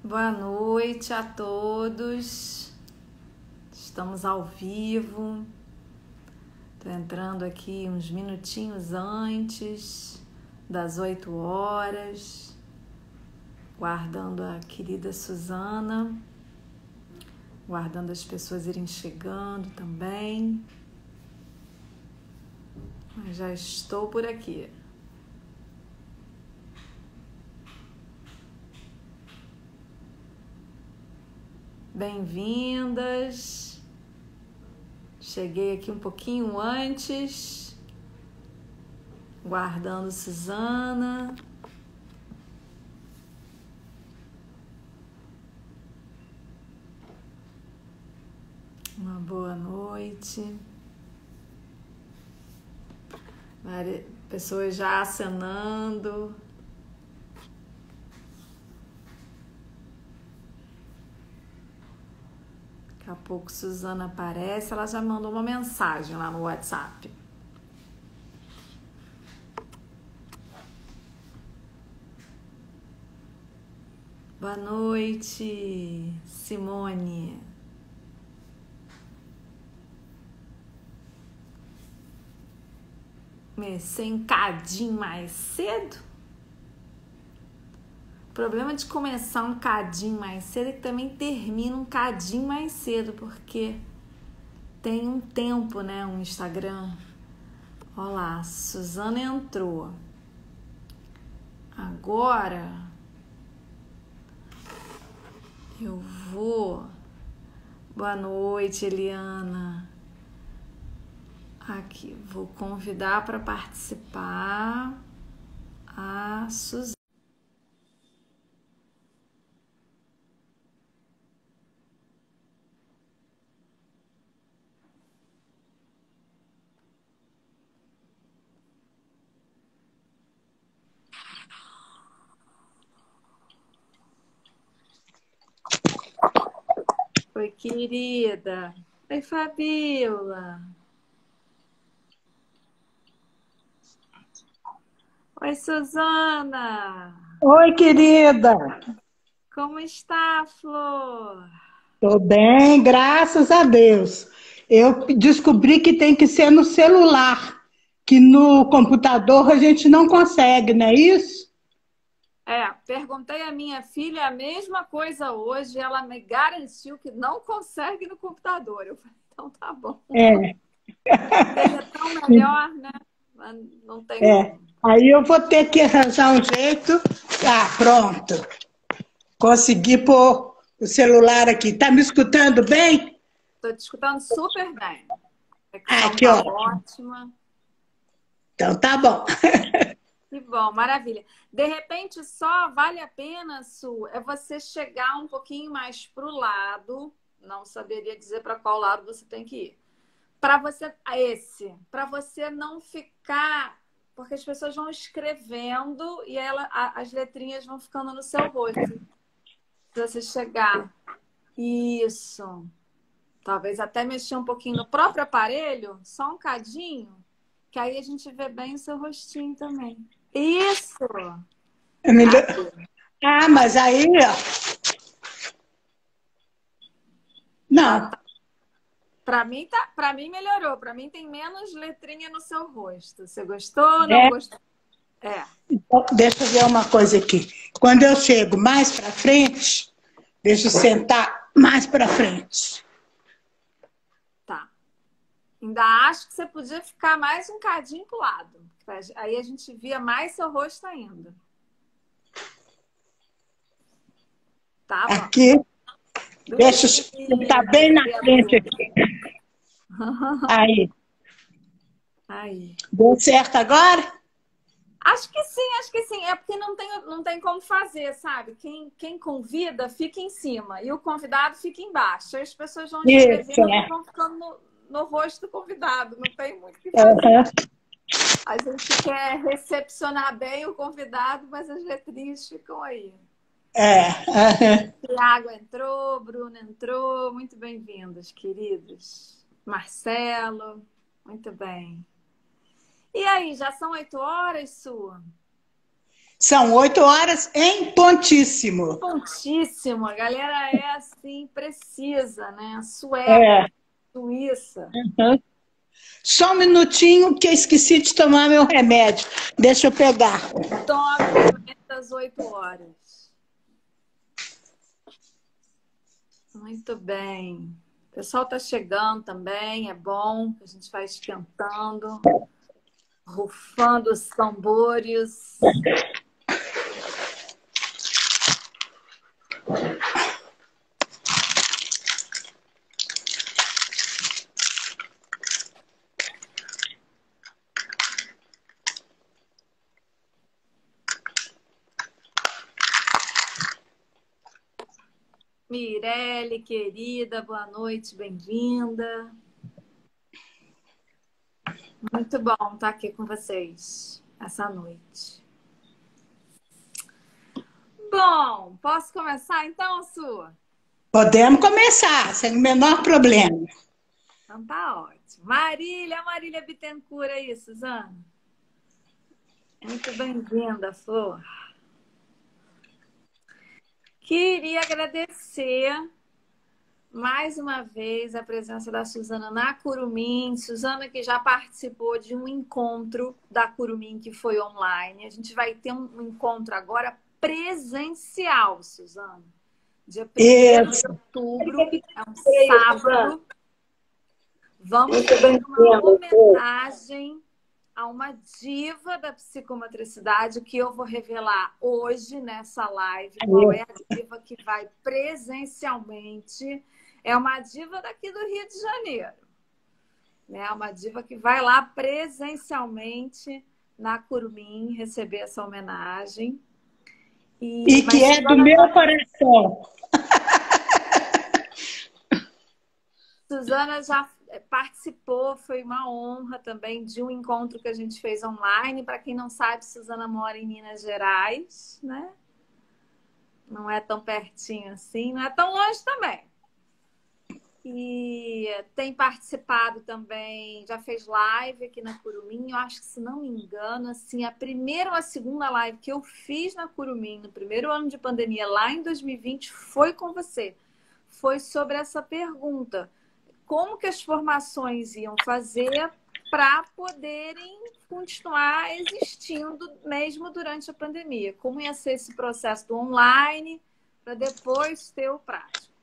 Boa noite a todos. Estamos ao vivo. Estou entrando aqui uns minutinhos antes das 8 horas, guardando a querida Suzana, guardando as pessoas irem chegando também. Mas já estou por aqui. Bem-vindas. Cheguei aqui um pouquinho antes, guardando Suzana. Uma boa noite. Várias pessoas já acenando. Daqui a pouco Suzana aparece, ela já mandou uma mensagem lá no WhatsApp. Boa noite, Simone. Comecei um cadinho mais cedo. O problema de começar um cadinho mais cedo é que também termina um cadinho mais cedo, porque tem um tempo, né? Um Instagram. Olha lá, Suzana entrou. Agora eu vou. Boa noite, Eliana. Aqui, vou convidar para participar a Suzana. Oi, querida. Oi, Fabiola. Oi, Suzana. Oi, querida. Como está, Flor? Tô bem, graças a Deus. Eu descobri que tem que ser no celular, que no computador a gente não consegue, não é isso? Perguntei à minha filha a mesma coisa hoje, ela me garantiu que não consegue no computador. Eu falei, então tá bom. É, Seja tão melhor, né? Mas não tem é. como. Aí eu vou ter que arranjar um jeito. Ah, pronto. Consegui pôr o celular aqui. Tá me escutando bem? Estou te escutando super bem. A Ah, conexão que tá ótimo. ótima. Então tá bom. Que bom, maravilha. De repente, só vale a pena, Su, é você chegar um pouquinho mais para o lado. Não saberia dizer para qual lado você tem que ir. Para você, para você não ficar, porque as pessoas vão escrevendo e as letrinhas vão ficando no seu rosto. Se você chegar, isso, talvez até mexer um pouquinho no próprio aparelho, só um cadinho, que aí a gente vê bem o seu rostinho também. Isso! É melhor- Aí, Ah, mas aí, ó. tá. Não. Para mim melhorou. Para mim tem menos letrinha no seu rosto. Você gostou? Não É. gostou? É, Então, deixa eu ver uma coisa aqui. Quando eu chego mais para frente, deixa eu sentar mais para frente. tá. Ainda acho que você podia ficar mais um cadinho pro lado. Aí a gente via mais seu rosto ainda. Tá bom. Aqui, deixa eu sentar Bem-vinda, bem na frente criatura. aqui. Aí, Aí. deu certo agora? Acho que sim, acho que sim. É porque não tem como fazer, sabe? Quem convida fica em cima e o convidado fica embaixo. Aí as pessoas vão Isso, escrevendo e é. vão ficando no rosto do convidado. Não tem muito o que fazer. Uhum. A gente quer recepcionar bem o convidado, mas as letrinhas ficam aí. É. Uhum. Tiago entrou, Bruno entrou. Muito bem-vindos, queridos. Marcelo, muito bem. E aí, já são 8 horas, Sua? São 8 horas em pontíssimo. Pontíssimo. A galera é assim, precisa, né? É. Sueca, Suíça. Só um minutinho que eu esqueci de tomar meu remédio. Deixa eu pegar. Tome o remédio às 8 horas. Muito bem. O pessoal está chegando também, é bom. A gente vai esquentando, rufando os tambores. Mirelle, querida, boa noite, bem-vinda. Muito bom estar aqui com vocês essa noite. Bom, posso começar então, Sua? Podemos começar, sem o menor problema. Então tá ótimo. Marília Bittencourt aí, Suzana. Muito bem-vinda, Flor. Queria agradecer mais uma vez a presença da Suzana na Curumim. Suzana que já participou de um encontro da Curumim que foi online. A gente vai ter um encontro agora presencial, Suzana. Dia 1º de outubro, é um sábado. Vamos fazer uma homenagem a uma diva da psicomotricidade que eu vou revelar hoje nessa live. Qual é a diva que vai presencialmente? É uma diva daqui do Rio de Janeiro. É uma diva que vai lá presencialmente na Curumim receber essa homenagem. E que é do meu coração. Suzana já participou, foi uma honra também de um encontro que a gente fez online. Para quem não sabe, Suzana mora em Minas Gerais, né? Não é tão pertinho assim, não é tão longe também. E tem participado também, já fez live aqui na Curumim. Eu acho que, se não me engano, assim, a primeira ou a segunda live que eu fiz na Curumim, no primeiro ano de pandemia, lá em 2020, foi com você. Foi sobre essa pergunta. Como que as formações iam fazer para poderem continuar existindo mesmo durante a pandemia? Como ia ser esse processo do online para depois ter o prático?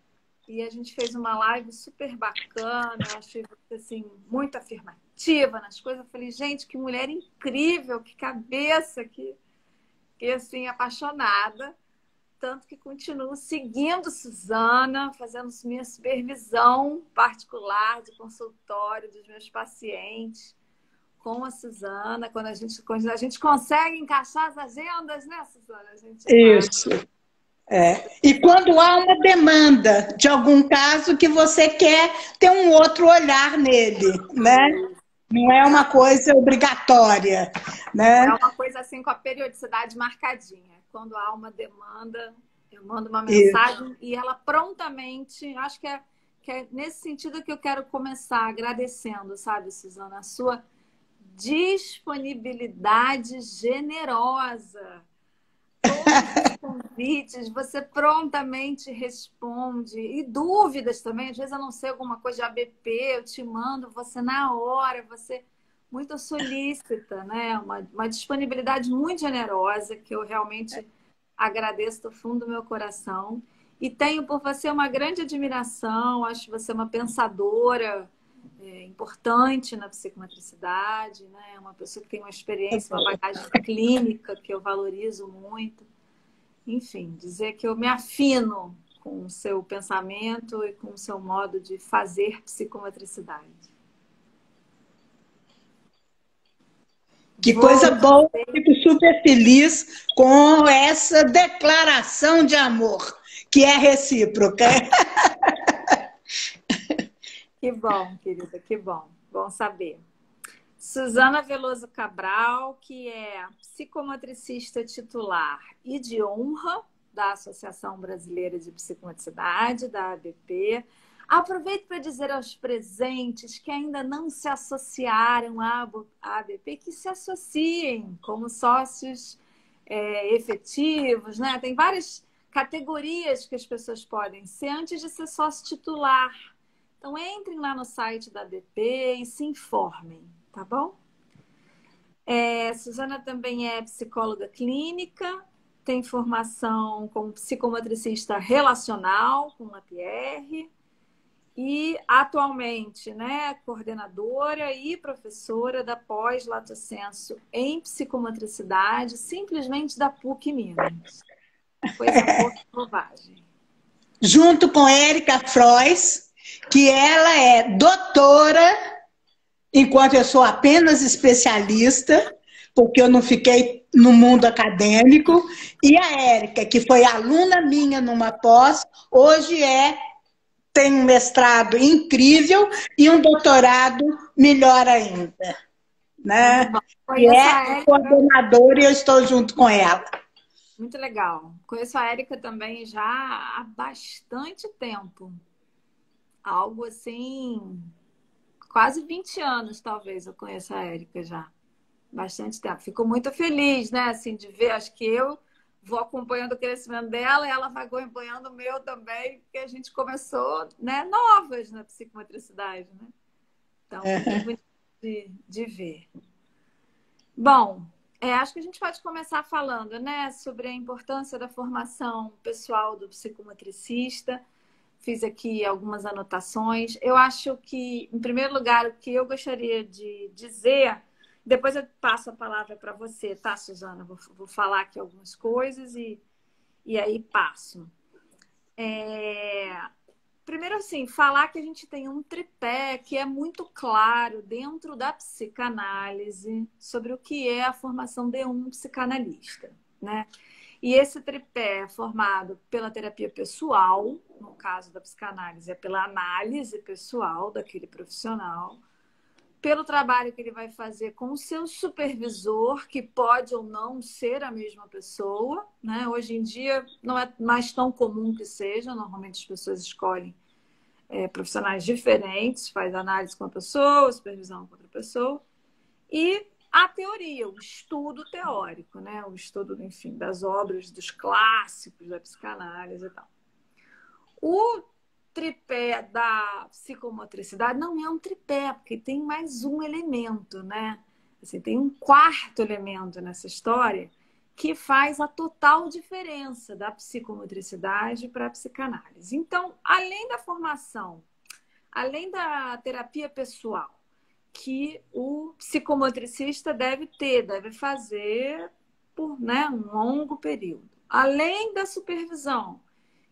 E a gente fez uma live super bacana, eu achei você assim, muito afirmativa nas coisas. Eu falei, gente, que mulher incrível, que cabeça, que assim, apaixonada. Tanto que continuo seguindo Suzana, fazendo minha supervisão particular de consultório dos meus pacientes com a Suzana. Quando a gente consegue encaixar as agendas, né, Suzana? A gente Isso. E quando há uma demanda de algum caso que você quer ter um outro olhar nele, né? Não é uma coisa obrigatória, né? É uma coisa assim com a periodicidade marcadinha. Quando há uma demanda, eu mando uma mensagem e ela prontamente, acho que é nesse sentido que eu quero começar agradecendo, sabe, Suzana, a sua disponibilidade generosa. Todos os convites, você prontamente responde. E dúvidas também, às vezes eu não sei alguma coisa de ABP, eu te mando, você na hora, você muito solícita, né? Uma disponibilidade muito generosa, que eu realmente agradeço do fundo do meu coração. E tenho por você uma grande admiração, acho você uma pensadora importante na psicomotricidade, né? Uma pessoa que tem uma experiência, uma bagagem clínica que eu valorizo muito. Enfim, dizer que eu me afino com o seu pensamento e com o seu modo de fazer psicomotricidade. Que coisa boa, fico super feliz com essa declaração de amor, que é recíproca. Que bom, querida, que bom. Bom saber. Suzana Veloso Cabral, que é psicomotricista titular e de honra da Associação Brasileira de Psicomotricidade, da ABP. Aproveito para dizer aos presentes que ainda não se associaram à ABP, que se associem como sócios efetivos, né? Tem várias categorias que as pessoas podem ser antes de ser sócio titular. Então, entrem lá no site da ADP e se informem, tá bom? Suzana também é psicóloga clínica, tem formação como psicomotricista relacional com a PR e atualmente, né, coordenadora e professora da pós Lato Sensu em psicomotricidade, simplesmente da PUC Minas. Coisa boa, bobagem. Junto com Érica Frois, que ela é doutora, enquanto eu sou apenas especialista, porque eu não fiquei no mundo acadêmico, e a Érica, que foi aluna minha numa pós, hoje tem um mestrado incrível e um doutorado melhor ainda, né? E é coordenadora e eu estou junto com ela. Muito legal. Conheço a Érica também já há bastante tempo. Algo assim, quase 20 anos, talvez, eu conheço a Érica já. Bastante tempo. Fico muito feliz, né, assim, de ver. Acho que eu vou acompanhando o crescimento dela e ela vai acompanhando o meu também, porque a gente começou, né, novas na psicomotricidade, né? Então, muito bonito de ver. Bom, acho que a gente pode começar falando, né, sobre a importância da formação pessoal do psicomotricista. Fiz aqui algumas anotações. Eu acho que, em primeiro lugar, o que eu gostaria de dizer, depois eu passo a palavra para você, tá, Suzana? Vou falar aqui algumas coisas e aí passo. Primeiro, assim, falar que a gente tem um tripé que é muito claro dentro da psicanálise sobre o que é a formação de um psicanalista, né? E esse tripé é formado pela terapia pessoal, no caso da psicanálise, é pela análise pessoal daquele profissional, pelo trabalho que ele vai fazer com o seu supervisor, que pode ou não ser a mesma pessoa, né? Hoje em dia não é mais tão comum que seja, normalmente as pessoas escolhem profissionais diferentes, faz análise com uma pessoa, supervisão com outra pessoa, e a teoria, o estudo teórico, né? O estudo, enfim, das obras, dos clássicos da psicanálise e tal. O tripé da psicomotricidade não é um tripé, porque tem mais um elemento, né? Assim, tem um quarto elemento nessa história que faz a total diferença da psicomotricidade para a psicanálise. Então, além da formação, além da terapia pessoal, que o psicomotricista deve fazer por, né, um longo período. Além da supervisão,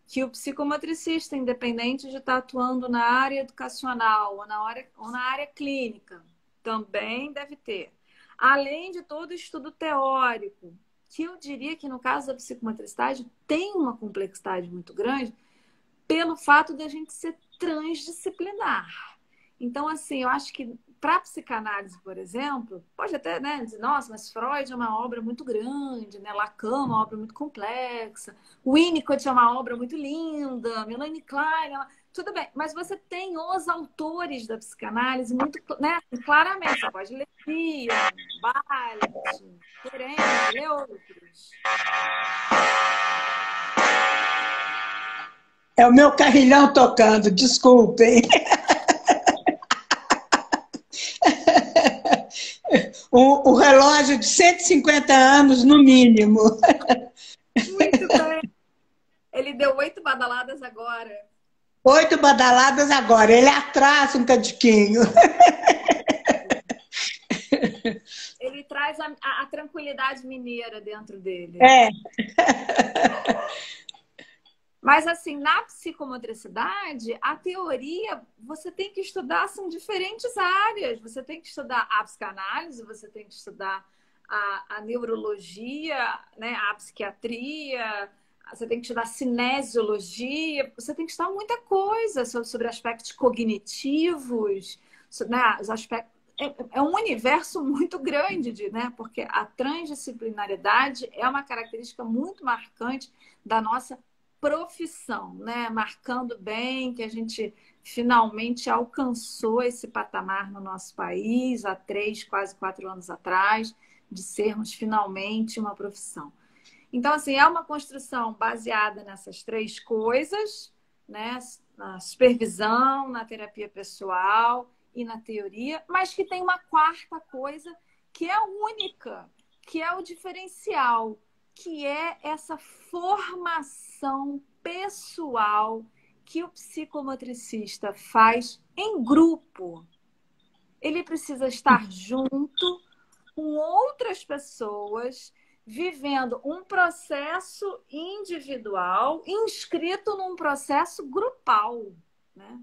que o psicomotricista, independente de estar atuando na área educacional ou na área clínica, também deve ter. Além de todo o estudo teórico, que eu diria que no caso da psicomotricidade tem uma complexidade muito grande pelo fato de a gente ser transdisciplinar. Então, assim, eu acho que para a psicanálise, por exemplo, pode até, né, dizer, nossa, mas Freud é uma obra muito grande, né? Lacan é uma obra muito complexa, Winnicott é uma obra muito linda, Melanie Klein, tudo bem, mas você tem os autores da psicanálise muito, né, claramente, você pode ler Bion, Balit, Ferenczi, ler outros. É o meu carrilhão tocando, desculpem. O relógio de 150 anos, no mínimo. Muito bem. Ele deu 8 badaladas agora. 8 badaladas agora. Ele atrasa um cadiquinho. Ele traz a tranquilidade mineira dentro dele. Mas, assim, na psicomotricidade, a teoria, você tem que estudar, são diferentes áreas. Você tem que estudar a psicanálise, você tem que estudar a neurologia, né, a psiquiatria, você tem que estudar cinesiologia, você tem que estudar muita coisa sobre aspectos cognitivos, né, os aspectos. É um universo muito grande, né? Porque a transdisciplinaridade é uma característica muito marcante da nossa profissão, né? Marcando bem que a gente finalmente alcançou esse patamar no nosso país há 3, quase 4 anos atrás, de sermos finalmente uma profissão. Então, assim, é uma construção baseada nessas três coisas, né? Na supervisão, na terapia pessoal e na teoria, mas que tem uma quarta coisa que é única, que é o diferencial, que é essa formação pessoal que o psicomotricista faz em grupo. Ele precisa estar junto com outras pessoas, vivendo um processo individual, inscrito num processo grupal, né?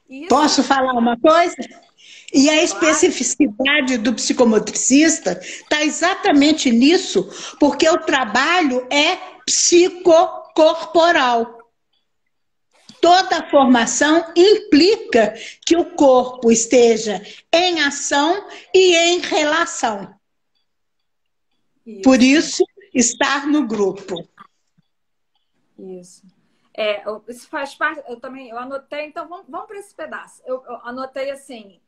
Isso... Posso falar uma coisa? E a especificidade do psicomotricista está exatamente nisso, porque o trabalho é psicocorporal. Toda a formação implica que o corpo esteja em ação e em relação. Isso. Por isso, estar no grupo. Isso. Isso faz parte, eu anotei, então vamos para esse pedaço. Eu anotei assim,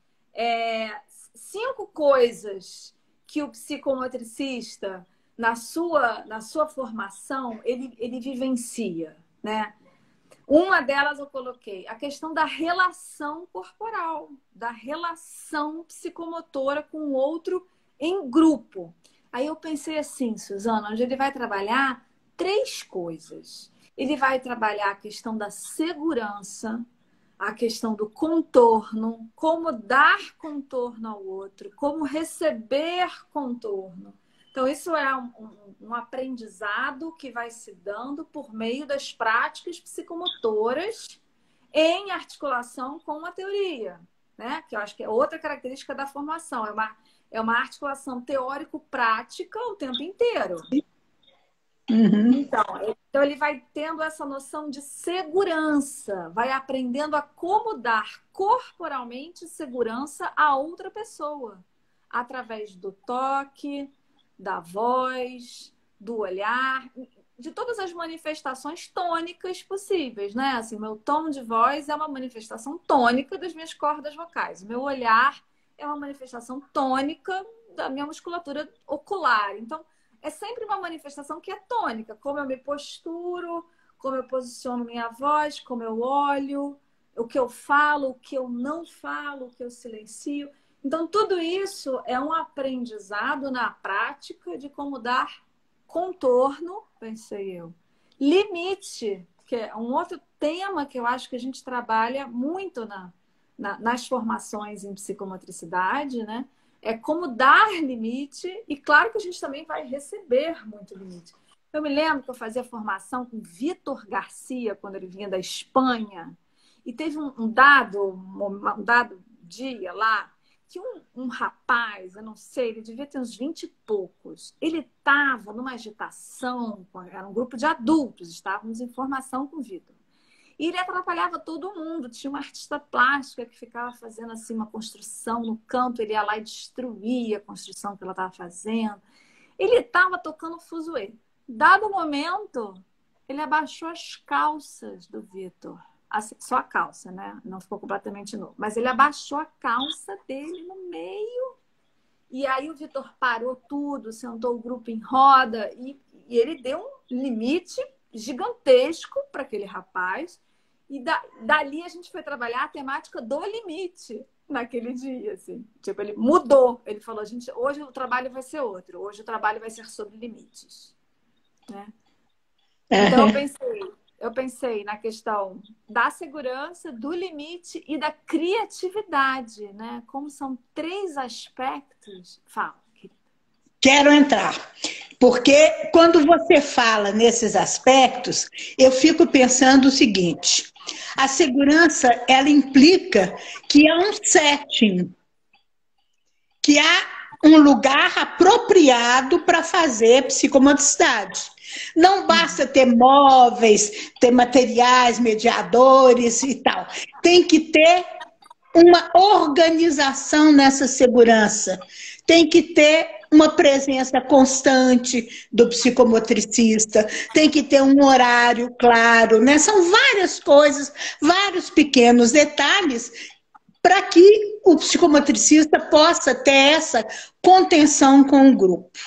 5 coisas que o psicomotricista, na sua formação, ele vivencia, né? Uma delas eu coloquei, a questão da relação corporal, da relação psicomotora com o outro em grupo. Aí eu pensei assim, Suzana, onde ele vai trabalhar 3 coisas. Ele vai trabalhar a questão da segurança, a questão do contorno, como dar contorno ao outro, como receber contorno. Então, isso é um aprendizado que vai se dando por meio das práticas psicomotoras em articulação com a teoria, né? Que eu acho que é outra característica da formação. É uma articulação teórico-prática o tempo inteiro. Uhum. Então, ele vai tendo essa noção de segurança, vai aprendendo a como dar corporalmente segurança a outra pessoa, através do toque, da voz, do olhar, de todas as manifestações tônicas possíveis, né? Assim, meu tom de voz é uma manifestação tônica das minhas cordas vocais. Meu olhar é uma manifestação tônica da minha musculatura ocular. Então, é sempre uma manifestação que é tônica. Como eu me posturo, como eu posiciono minha voz, como eu olho, o que eu falo, o que eu não falo, o que eu silencio. Então, tudo isso é um aprendizado na prática de como dar contorno, pensei eu. Limite, que é um outro tema que eu acho que a gente trabalha muito nas formações em psicomotricidade, né? É como dar limite e claro que a gente também vai receber muito limite. Eu me lembro que eu fazia formação com Vitor Garcia, quando ele vinha da Espanha, e teve um dado dia lá, que um rapaz, eu não sei, ele devia ter uns 20 e poucos, ele estava numa agitação, era um grupo de adultos, estávamos em formação com o Vitor. E ele atrapalhava todo mundo. Tinha uma artista plástica que ficava fazendo assim uma construção no canto, ele ia lá e destruía a construção que ela estava fazendo. Ele estava tocando fuzuê. Dado momento, ele abaixou as calças do Vitor. Só a calça, né? Não ficou completamente nu. Mas ele abaixou a calça dele no meio. E aí o Vitor parou tudo, sentou o grupo em roda e ele deu um limite gigantesco para aquele rapaz. E dali a gente foi trabalhar a temática do limite naquele dia, assim. Tipo, ele mudou. Ele falou, gente, hoje o trabalho vai ser outro. Hoje o trabalho vai ser sobre limites. Né? Então eu pensei na questão da segurança, do limite e da criatividade, né? Como são 3 aspectos. Fala. Quero entrar, porque quando você fala nesses aspectos, eu fico pensando o seguinte, a segurança, ela implica que há um setting, que há um lugar apropriado para fazer psicomotricidade. Não basta ter móveis, ter materiais, mediadores e tal. Tem que ter uma organização nessa segurança. Tem que ter uma presença constante do psicomotricista, tem que ter um horário claro, né? São várias coisas, vários pequenos detalhes para que o psicomotricista possa ter essa contenção com o grupo.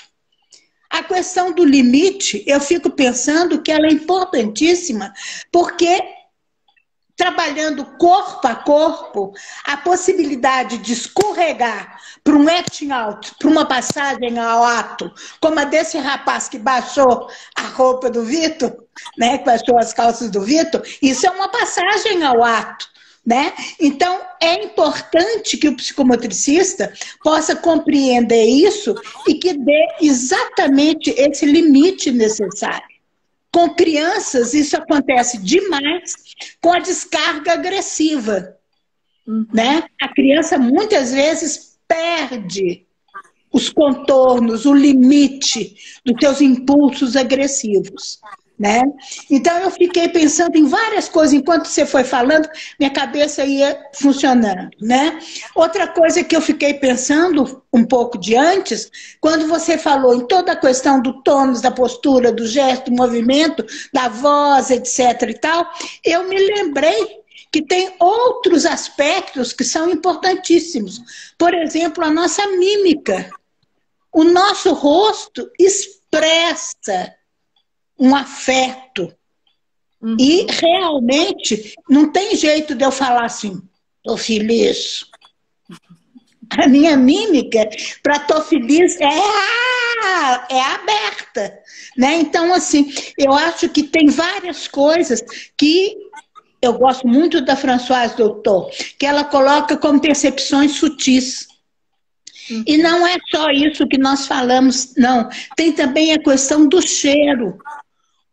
A questão do limite, eu fico pensando que ela é importantíssima, porque trabalhando corpo a corpo, a possibilidade de escorregar para um acting out, para uma passagem ao ato, como a desse rapaz que baixou a roupa do Vitor, né, que baixou as calças do Vitor, isso é uma passagem ao ato. Né? Então, é importante que o psicomotricista possa compreender isso e que dê exatamente esse limite necessário. Com crianças, isso acontece demais com a descarga agressiva. Né? A criança, muitas vezes, perde os contornos, o limite dos seus impulsos agressivos. Né? Então, eu fiquei pensando em várias coisas. Enquanto você foi falando, minha cabeça ia funcionando. Né? Outra coisa que eu fiquei pensando um pouco de antes, quando você falou em toda a questão do tônus, da postura, do gesto, do movimento, da voz, etc. e tal, eu me lembrei que tem outros aspectos que são importantíssimos. Por exemplo, a nossa mímica. O nosso rosto expressa um afeto. E realmente não tem jeito de eu falar assim, tô feliz. A minha mímica para tô feliz é aberta. Né? Então, assim, eu acho que tem várias coisas que eu gosto muito da Françoise Doutor, que ela coloca como percepções sutis. E não é só isso que nós falamos, não. Tem também a questão do cheiro.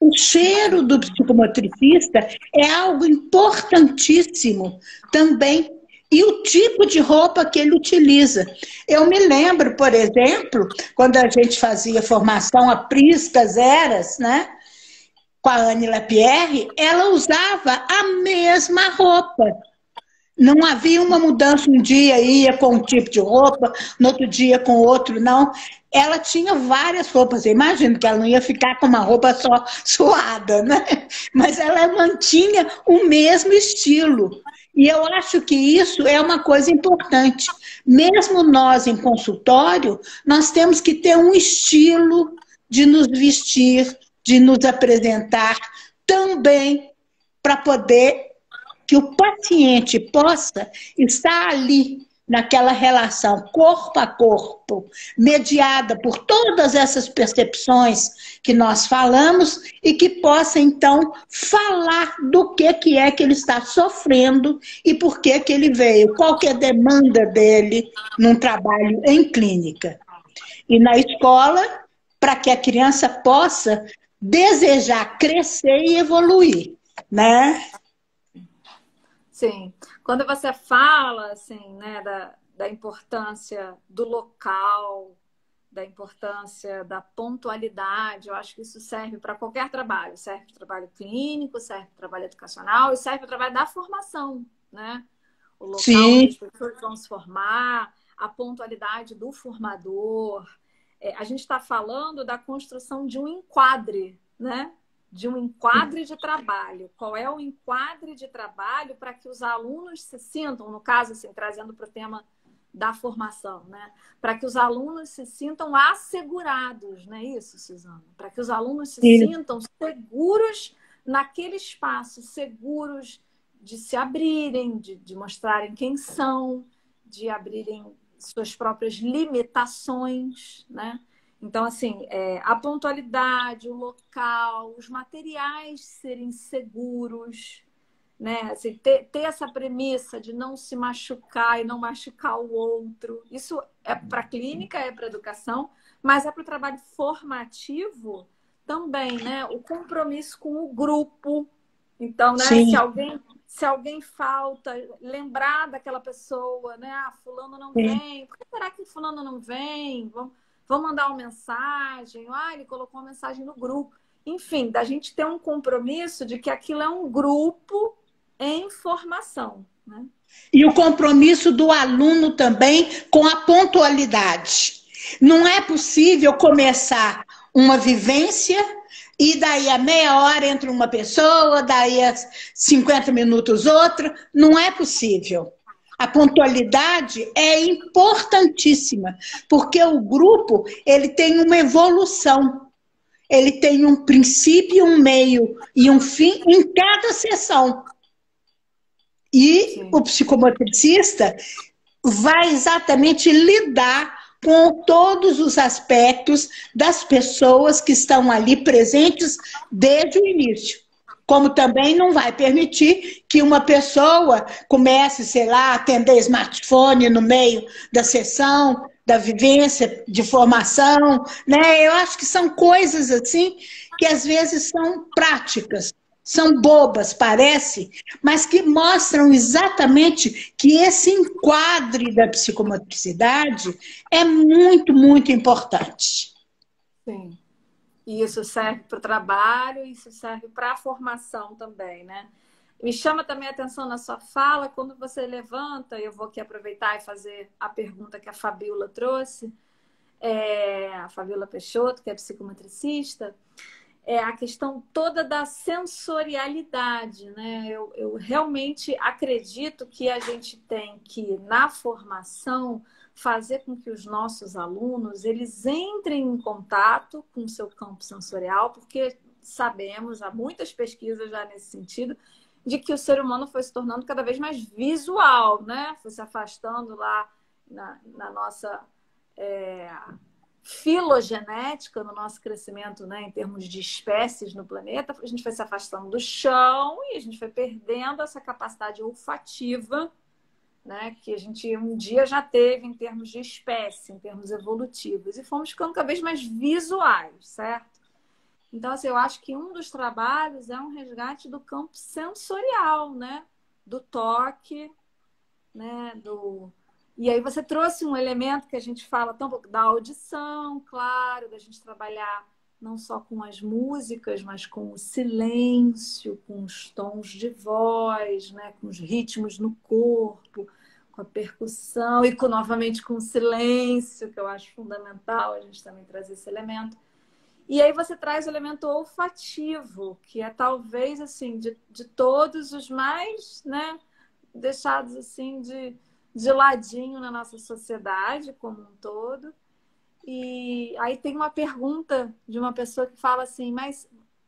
O cheiro do psicomotricista é algo importantíssimo também. E o tipo de roupa que ele utiliza. Eu me lembro, por exemplo, quando a gente fazia formação a Priscas Eras, né? Com a Anne Lapierre, ela usava a mesma roupa. Não havia uma mudança, um dia ia com um tipo de roupa, no outro dia com outro, não. Ela tinha várias roupas, eu imagino que ela não ia ficar com uma roupa só suada, né? Mas ela mantinha o mesmo estilo. E eu acho que isso é uma coisa importante. Mesmo nós em consultório, nós temos que ter um estilo de nos vestir, de nos apresentar, também para poder que o paciente possa estar ali, naquela relação corpo a corpo, mediada por todas essas percepções que nós falamos e que possa, então, falar do que é que ele está sofrendo e por que ele veio, qual que é a demanda dele num trabalho em clínica. E na escola, para que a criança possa desejar crescer e evoluir, né? Sim. Quando você fala assim, né, da importância do local, da importância da pontualidade, eu acho que isso serve para qualquer trabalho. Serve para o trabalho clínico, serve para o trabalho educacional e serve para o trabalho da formação, né? O local onde as pessoas vão se formar, a pontualidade do formador. A gente está falando da construção de um enquadre, né? De um enquadre de trabalho. Qual é o enquadre de trabalho para que os alunos se sintam, no caso, assim, trazendo para o tema da formação, né? Para que os alunos se sintam assegurados, não é isso, Suzana? Para que os alunos se sintam seguros naquele espaço, seguros de se abrirem, de mostrarem quem são, de abrirem suas próprias limitações, né? Então, assim, a pontualidade, o local, os materiais serem seguros, né? Assim, ter essa premissa de não se machucar e não machucar o outro. Isso é para a clínica, é para a educação, mas é para o trabalho formativo também, né? O compromisso com o grupo. Então, né? Se alguém falta, lembrar daquela pessoa, né? Ah, fulano não vem. Por que será que fulano não vem? Vamos mandar uma mensagem. Ah, ele colocou uma mensagem no grupo. Enfim, da gente ter um compromisso de que aquilo é um grupo em formação, né? E o compromisso do aluno também com a pontualidade. Não é possível começar uma vivência e daí a meia hora entra uma pessoa, daí a 50 minutos outra. Não é possível. A pontualidade é importantíssima, porque o grupo ele tem uma evolução, ele tem um princípio, um meio e um fim em cada sessão. E Sim. o psicomotricista vai exatamente lidar com todos os aspectos das pessoas que estão ali presentes desde o início. Como também não vai permitir que uma pessoa comece, sei lá, a atender smartphone no meio da sessão, da vivência de formação, né? Eu acho que são coisas assim que às vezes são práticas, são bobas, parece, mas que mostram exatamente que esse enquadre da psicomotricidade é muito, muito importante. Sim. E isso serve para o trabalho, isso serve para a formação também, né? Me chama também a atenção na sua fala, quando você levanta, eu vou aqui aproveitar e fazer a pergunta que a Fabiola trouxe, a Fabiola Peixoto, que é psicometricista, é a questão toda da sensorialidade, né? Eu realmente acredito que a gente tem que, na formação, fazer com que os nossos alunos eles entrem em contato com o seu campo sensorial, porque sabemos, há muitas pesquisas já nesse sentido, de que o ser humano foi se tornando cada vez mais visual, né? Foi se afastando lá na nossa filogenética, no nosso crescimento, né, em termos de espécies no planeta. A gente foi se afastando do chão e a gente foi perdendo essa capacidade olfativa, né, que a gente um dia já teve em termos de espécie, em termos evolutivos, e fomos ficando cada vez mais visuais, certo? Então, assim, eu acho que um dos trabalhos é um resgate do campo sensorial, né, do toque, né, E aí você trouxe um elemento que a gente fala tão pouco da audição, claro, da gente trabalhar não só com as músicas, mas com o silêncio, com os tons de voz, né, com os ritmos no corpo, com a percussão e novamente com o silêncio, que eu acho fundamental a gente também trazer esse elemento. E aí você traz o elemento olfativo, que é talvez assim de todos os mais, né, deixados assim de ladinho na nossa sociedade como um todo. E aí tem uma pergunta de uma pessoa que fala assim, mas...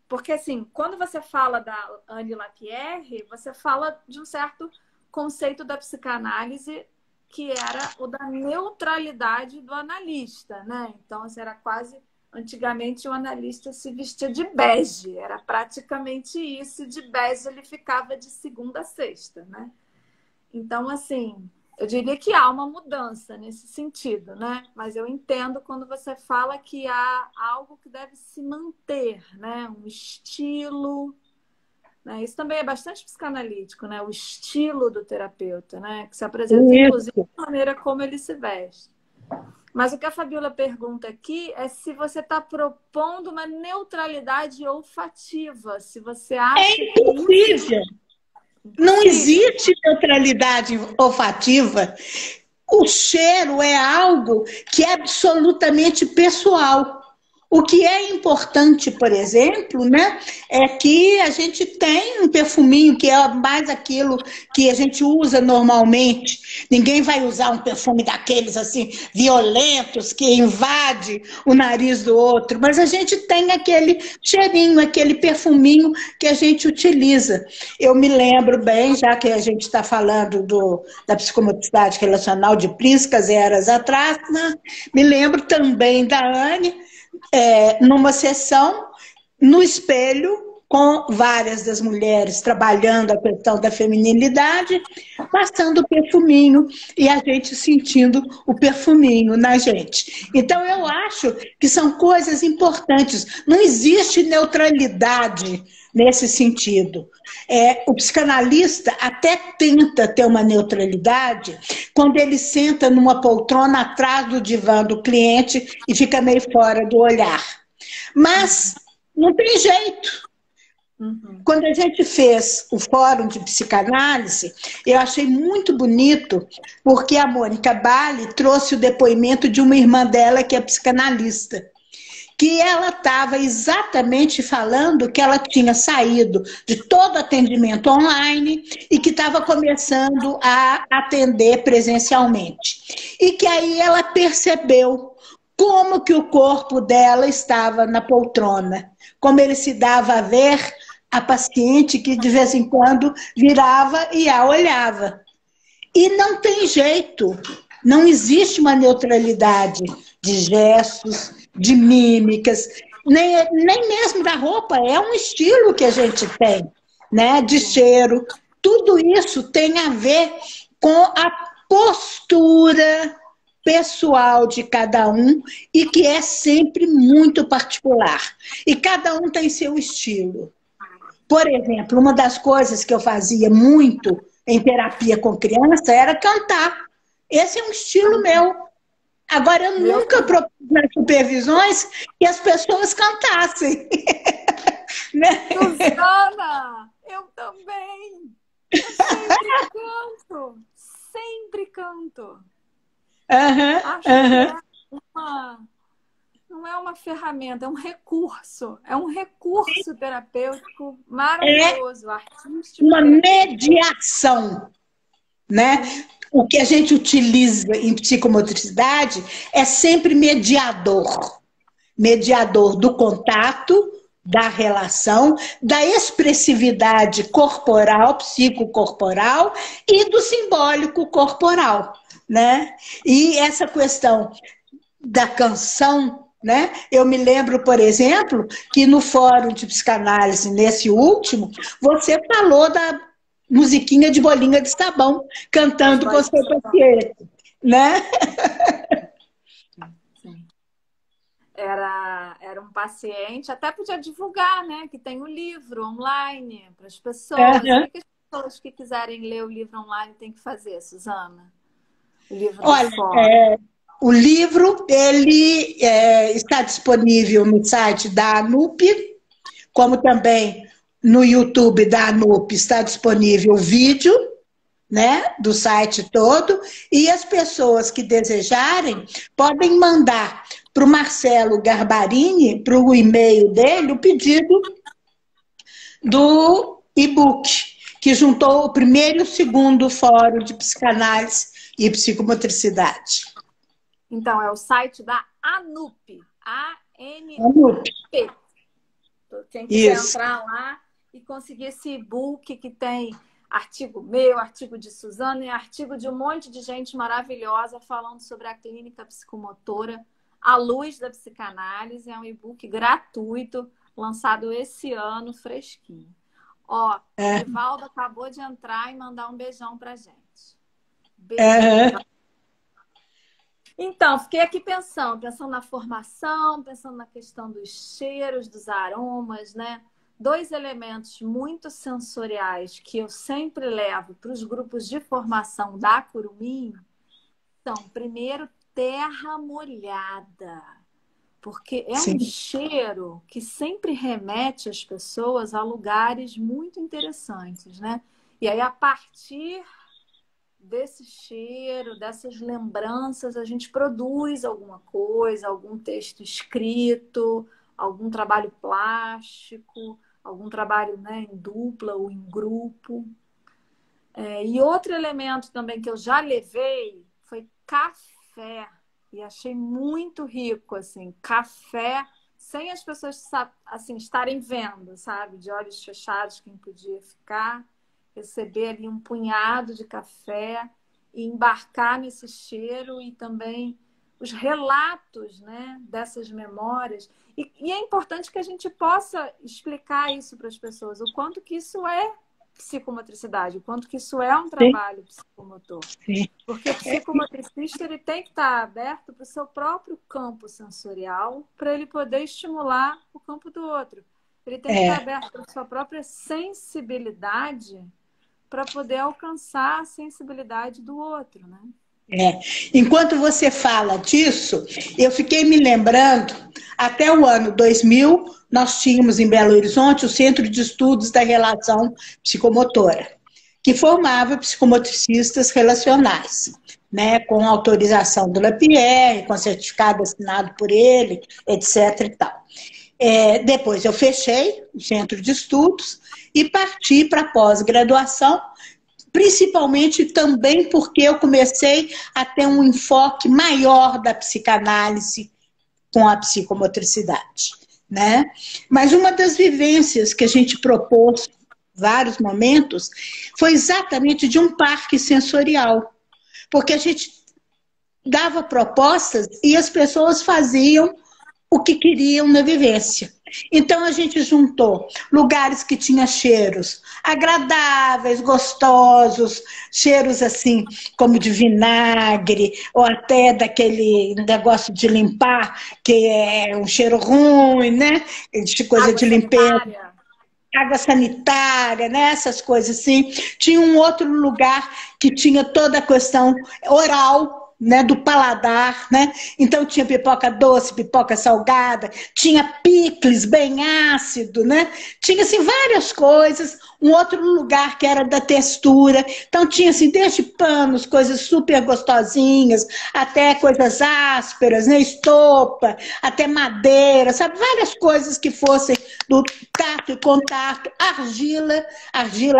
Porque, assim, quando você fala da Anne Lapierre, você fala de um certo conceito da psicanálise que era o da neutralidade do analista, né? Então, assim, era quase... Antigamente, o analista se vestia de bege. Era praticamente isso. De bege, ele ficava de segunda a sexta, né? Então, assim... Eu diria que há uma mudança nesse sentido, né? Mas eu entendo quando você fala que há algo que deve se manter, né? Um estilo, né? Isso também é bastante psicanalítico, né? O estilo do terapeuta, né? Que se apresenta, inclusive, da maneira como ele se veste. Mas o que a Fabiola pergunta aqui é se você está propondo uma neutralidade olfativa, se você acha que é impossível. Não existe neutralidade olfativa. O cheiro é algo que é absolutamente pessoal. O que é importante, por exemplo, né, é que a gente tem um perfuminho que é mais aquilo que a gente usa normalmente. Ninguém vai usar um perfume daqueles assim violentos que invade o nariz do outro, mas a gente tem aquele cheirinho, aquele perfuminho que a gente utiliza. Eu me lembro bem, já que a gente está falando da psicomotricidade relacional de Priscas eras atrás, né, me lembro também da Anne, numa sessão no espelho, com várias das mulheres trabalhando a questão da feminilidade, passando o perfuminho e a gente sentindo o perfuminho na gente. Então, eu acho que são coisas importantes. Não existe neutralidade nesse sentido. O psicanalista até tenta ter uma neutralidade quando ele senta numa poltrona atrás do divã do cliente e fica meio fora do olhar. Mas não tem jeito. Quando a gente fez o fórum de psicanálise, eu achei muito bonito, porque a Mônica Bali trouxe o depoimento de uma irmã dela que é psicanalista, que ela estava exatamente falando que ela tinha saído de todo atendimento online e que estava começando a atender presencialmente. E que aí ela percebeu como que o corpo dela estava na poltrona, como ele se dava a ver a paciente que de vez em quando virava e a olhava. E não tem jeito, não existe uma neutralidade de gestos, de mímicas, nem mesmo da roupa, é um estilo que a gente tem, né? De cheiro. Tudo isso tem a ver com a postura pessoal de cada um e que é sempre muito particular. E cada um tem seu estilo. Por exemplo, uma das coisas que eu fazia muito em terapia com criança era cantar. Esse é um estilo meu. Agora, eu nunca propus nas supervisões que as pessoas cantassem. Né? Suzana, eu também. Eu sempre canto. Sempre canto. Acho que não é uma ferramenta, é um recurso. É um recurso terapêutico maravilhoso, artístico. Uma mediação, né? O que a gente utiliza em psicomotricidade é sempre mediador. Mediador do contato, da relação, da expressividade corporal, psicocorporal e do simbólico corporal, né? E essa questão da canção, né? Eu me lembro, por exemplo, que no fórum de psicanálise, nesse último, você falou da musiquinha de bolinha de sabão, cantando com seu paciente, né? Era um paciente, até podia divulgar, né? Que tem o livro online para as pessoas. O que as pessoas que quiserem ler o livro online têm que fazer, Suzana? O livro do fórum. O livro, ele está disponível no site da ANUP, como também no YouTube da ANUP está disponível o vídeo, né, do site todo, e as pessoas que desejarem podem mandar para o Marcelo Garbarini, para o e-mail dele, o pedido do e-book, que juntou o primeiro e o segundo fórum de psicanálise e psicomotricidade. Então, é o site da ANUP. A-N-U-P. Quem quiser entrar lá e conseguir esse e-book que tem artigo meu, artigo de Suzana e artigo de um monte de gente maravilhosa falando sobre a clínica psicomotora à luz da psicanálise. É um e-book gratuito, lançado esse ano, fresquinho. Ó, o Rivaldo acabou de entrar e mandar um beijão pra gente. Beijo. Então, fiquei aqui pensando na formação, pensando na questão dos cheiros, dos aromas, né? 2 elementos muito sensoriais que eu sempre levo para os grupos de formação da Curumim são, primeiro, terra molhada. Porque é um cheiro que sempre remete as pessoas a lugares muito interessantes, né? E aí, a partir desse cheiro, dessas lembranças, a gente produz alguma coisa, algum texto escrito, algum trabalho plástico, algum trabalho, né, em dupla ou em grupo. E outro elemento também que eu já levei foi café. E achei muito rico, assim, café, sem as pessoas assim, estarem vendo, sabe? De olhos fechados, quem podia ficar. Receber ali um punhado de café e embarcar nesse cheiro e também os relatos, né, dessas memórias. E é importante que a gente possa explicar isso para as pessoas, o quanto que isso é psicomotricidade, o quanto que isso é um trabalho psicomotor. Porque o psicomotricista ele tem que estar aberto para o seu próprio campo sensorial para ele poder estimular o campo do outro. Ele tem que estar aberto para a sua própria sensibilidade para poder alcançar a sensibilidade do outro, né? Enquanto você fala disso, eu fiquei me lembrando, até o ano 2000, nós tínhamos em Belo Horizonte o Centro de Estudos da Relação Psicomotora, que formava psicomotricistas relacionais. né, com autorização do Lapierre, com certificado assinado por ele, etc. e tal. Depois eu fechei o centro de estudos e parti para a pós-graduação, principalmente também porque eu comecei a ter um enfoque maior da psicanálise com a psicomotricidade, né? Mas uma das vivências que a gente propôs em vários momentos foi exatamente de um parque sensorial, porque a gente dava propostas e as pessoas faziam o que queriam na vivência. Então a gente juntou lugares que tinham cheiros agradáveis, gostosos, cheiros assim como de vinagre, ou até daquele negócio de limpar, que é um cheiro ruim, né? De coisa Água de limpeza. sanitária. Água sanitária, né? Essas coisas assim. Tinha um outro lugar que tinha toda a questão oral, né, do paladar, né? Então tinha pipoca doce, pipoca salgada, tinha picles bem ácido, né? Tinha assim várias coisas. Um outro lugar que era da textura. Então tinha assim desde panos, coisas super gostosinhas, até coisas ásperas, né? Estopa, até madeira, sabe? Várias coisas que fossem do tato e contato, argila,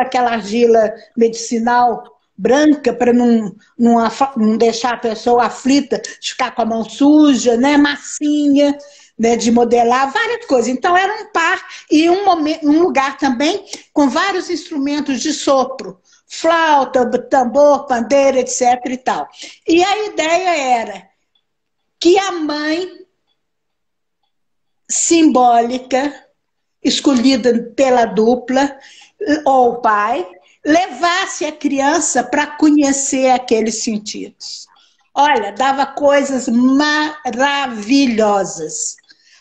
aquela argila medicinal branca para não deixar a pessoa aflita, de ficar com a mão suja, né? Massinha, né? De modelar, várias coisas. Então era um par e um lugar também com vários instrumentos de sopro, flauta, tambor, pandeira, etc. e tal. E a ideia era que a mãe simbólica, escolhida pela dupla, ou o pai, levasse a criança para conhecer aqueles sentidos. Olha, dava coisas maravilhosas,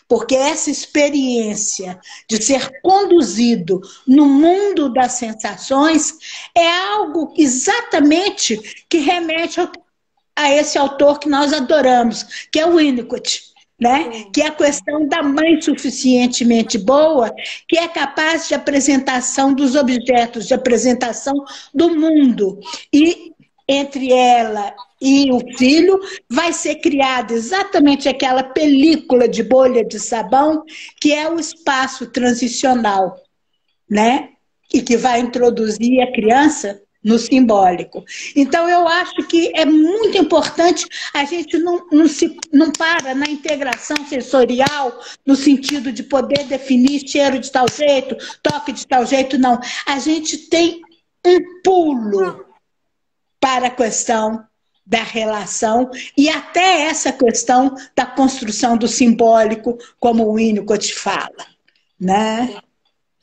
porque essa experiência de ser conduzido no mundo das sensações é algo exatamente que remete a esse autor que nós adoramos, que é o Winnicott. Né? Que é a questão da mãe suficientemente boa, que é capaz de apresentação dos objetos, de apresentação do mundo. E entre ela e o filho vai ser criada exatamente aquela película de bolha de sabão, que é o espaço transicional, né? E que vai introduzir a criança no simbólico. Então, eu acho que é muito importante a gente não para na integração sensorial, no sentido de poder definir cheiro de tal jeito, toque de tal jeito, não. A gente tem um pulo para a questão da relação e até essa questão da construção do simbólico, como o Winnicott fala, né?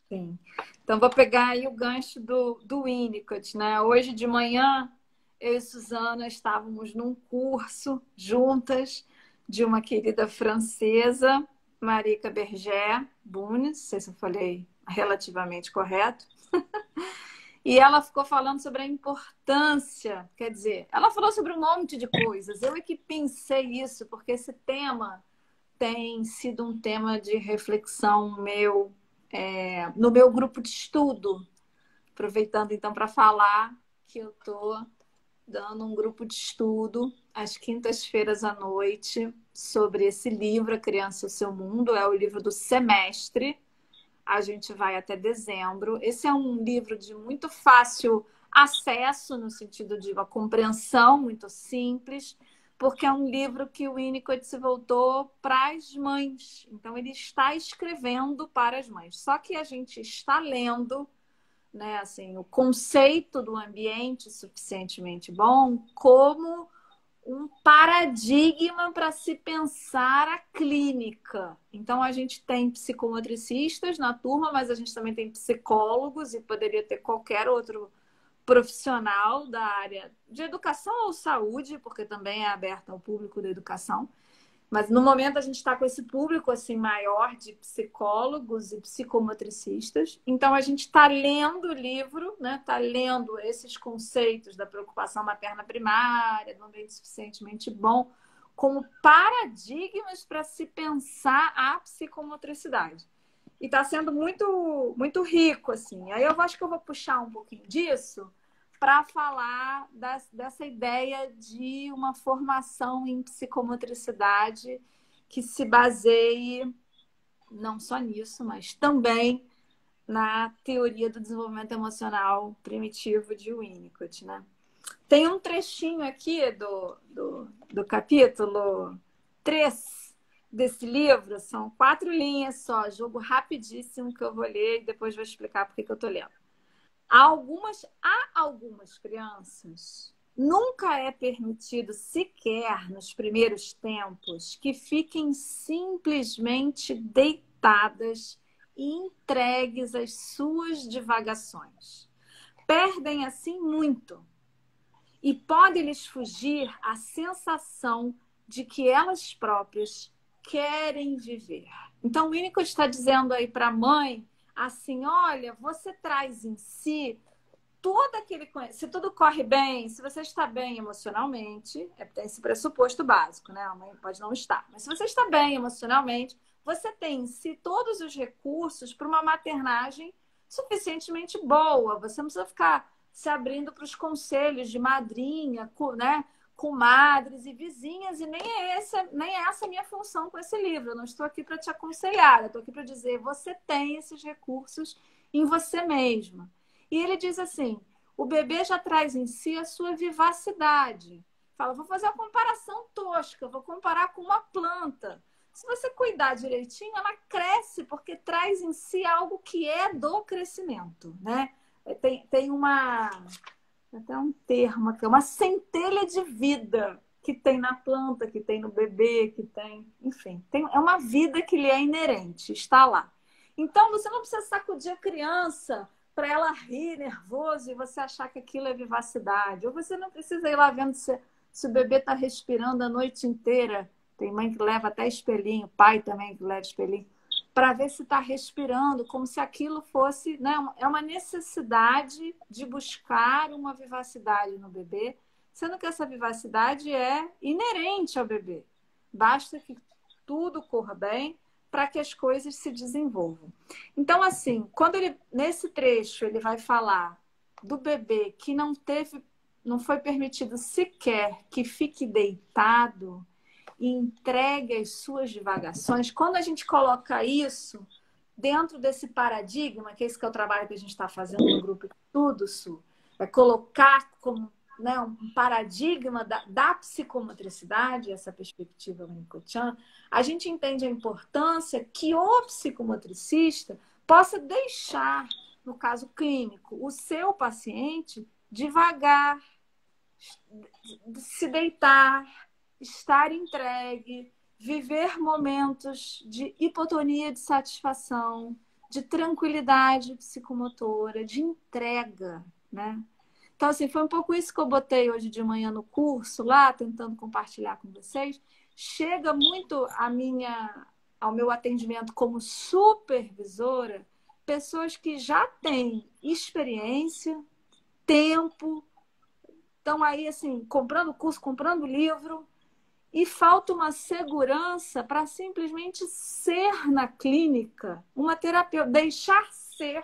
Sim. Então, vou pegar aí o gancho do Winnicott, né? Hoje de manhã, eu e Suzana estávamos num curso juntas de uma querida francesa, Marika Berger Bunes, não sei se eu falei relativamente correto. E ela ficou falando sobre a importância, quer dizer, ela falou sobre um monte de coisas. Eu é que pensei isso, porque esse tema tem sido um tema de reflexão meu, no meu grupo de estudo. Aproveitando então para falar que eu estou dando um grupo de estudo às quintas-feiras à noite sobre esse livro, A Criança e o Seu Mundo. É o livro do semestre. A gente vai até dezembro. Esse é um livro de muito fácil acesso, no sentido de uma compreensão muito simples, porque é um livro que o Winnicott se voltou para as mães. Então, ele está escrevendo para as mães. Só que a gente está lendo, né, assim, o conceito do ambiente suficientemente bom como um paradigma para se pensar a clínica. Então, a gente tem psicomotricistas na turma, mas a gente também tem psicólogos e poderia ter qualquer outro profissional da área de educação ou saúde, porque também é aberta ao público da educação. Mas no momento a gente está com esse público assim maior de psicólogos e psicomotricistas. Então a gente está lendo o livro, né? Está lendo esses conceitos da preocupação materna primária, do ambiente suficientemente bom, como paradigmas para se pensar a psicomotricidade. E está sendo muito, muito rico, assim. Aí eu acho que eu vou puxar um pouquinho disso, para falar dessa ideia de uma formação em psicomotricidade que se baseie não só nisso, mas também na teoria do desenvolvimento emocional primitivo de Winnicott, né? Tem um trechinho aqui do capítulo 3 desse livro, são 4 linhas só, jogo rapidíssimo que eu vou ler e depois vou explicar por que eu estou lendo. Há algumas crianças, nunca é permitido sequer nos primeiros tempos que fiquem simplesmente deitadas e entregues às suas divagações. Perdem assim muito e pode-lhes fugir a sensação de que elas próprias querem viver. Então, o Winnicott está dizendo aí para a mãe, assim, olha, você traz em si todo aquele... Se tudo corre bem, se você está bem emocionalmente, tem esse pressuposto básico, né? A mãe pode não estar. Mas se você está bem emocionalmente, você tem em si todos os recursos para uma maternagem suficientemente boa. Você não precisa ficar se abrindo para os conselhos de madrinha, né? Comadres e vizinhas, e nem é essa a minha função com esse livro. Eu não estou aqui para te aconselhar, eu estou aqui para dizer, você tem esses recursos em você mesma. E ele diz assim, o bebê já traz em si a sua vivacidade. Fala, vou fazer uma comparação tosca, vou comparar com uma planta. Se você cuidar direitinho, ela cresce, porque traz em si algo que é do crescimento, né? Tem até um termo aqui, uma centelha de vida que tem na planta, que tem no bebê, que tem... Enfim, é uma vida que lhe é inerente, está lá. Então, você não precisa sacudir a criança para ela rir nervoso e você achar que aquilo é vivacidade. Ou você não precisa ir lá vendo se o bebê está respirando a noite inteira. Tem mãe que leva até espelhinho, pai também que leva espelhinho, para ver se está respirando, como se aquilo fosse... Né? É uma necessidade de buscar uma vivacidade no bebê, sendo que essa vivacidade é inerente ao bebê. Basta que tudo corra bem para que as coisas se desenvolvam. Então, assim, nesse trecho ele vai falar do bebê que não foi permitido sequer que fique deitado e entregue as suas divagações. Quando a gente coloca isso dentro desse paradigma, que esse que é o trabalho que a gente está fazendo no grupo de estudo, Su, é colocar como, né, um paradigma da psicomotricidade, essa perspectiva winnicottiana, a gente entende a importância que o psicomotricista possa deixar, no caso clínico, o seu paciente devagar, se deitar, estar entregue, viver momentos de hipotonia de satisfação, de tranquilidade psicomotora, de entrega, né? Então, assim, foi um pouco isso que eu botei hoje de manhã no curso lá, tentando compartilhar com vocês. Chega muito ao meu atendimento como supervisora, pessoas que já têm experiência, tempo, estão aí, assim, comprando curso, comprando livro, e falta uma segurança para simplesmente ser na clínica uma terapeuta, deixar ser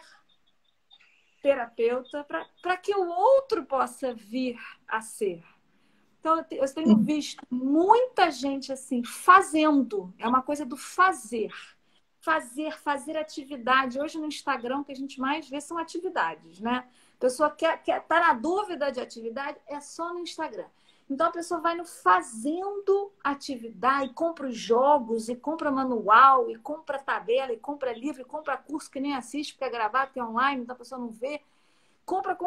terapeuta para que o outro possa vir a ser. Então, eu tenho visto muita gente assim, fazendo, é uma coisa do fazer. Fazer atividade. Hoje no Instagram, o que a gente mais vê são atividades, né? A pessoa tá na dúvida de atividade, é só no Instagram. Então, a pessoa vai no fazendo atividade, compra os jogos, e compra manual, e compra tabela, e compra livro, e compra curso que nem assiste, porque é gravado, que é online, então a pessoa não vê. Compra,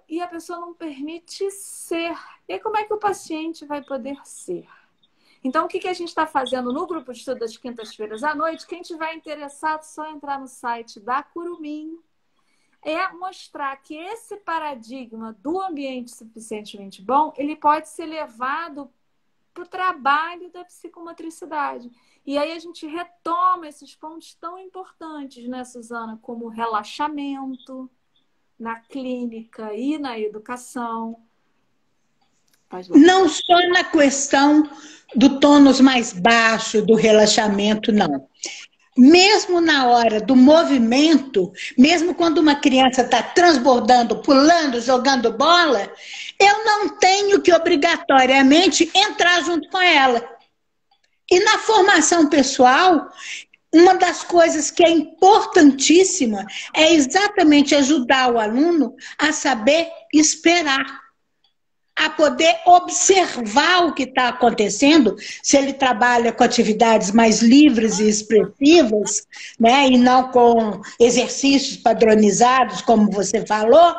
e a pessoa não permite ser. E aí, como é que o paciente vai poder ser? Então, o que a gente está fazendo no grupo de estudo das quintas-feiras à noite? Quem tiver interessado, só entrar no site da Curumim, é mostrar que esse paradigma do ambiente suficientemente bom, ele pode ser levado para o trabalho da psicomotricidade. E aí a gente retoma esses pontos tão importantes, né, Suzana? Como o relaxamento na clínica e na educação. Não só na questão do tônus mais baixo, do relaxamento, não. mesmo na hora do movimento, mesmo quando uma criança está transbordando, pulando, jogando bola, eu não tenho que obrigatoriamente entrar junto com ela. E na formação pessoal, uma das coisas que é importantíssima é exatamente ajudar o aluno a saber esperar, a poder observar o que está acontecendo, se ele trabalha com atividades mais livres e expressivas, né, e não com exercícios padronizados, como você falou,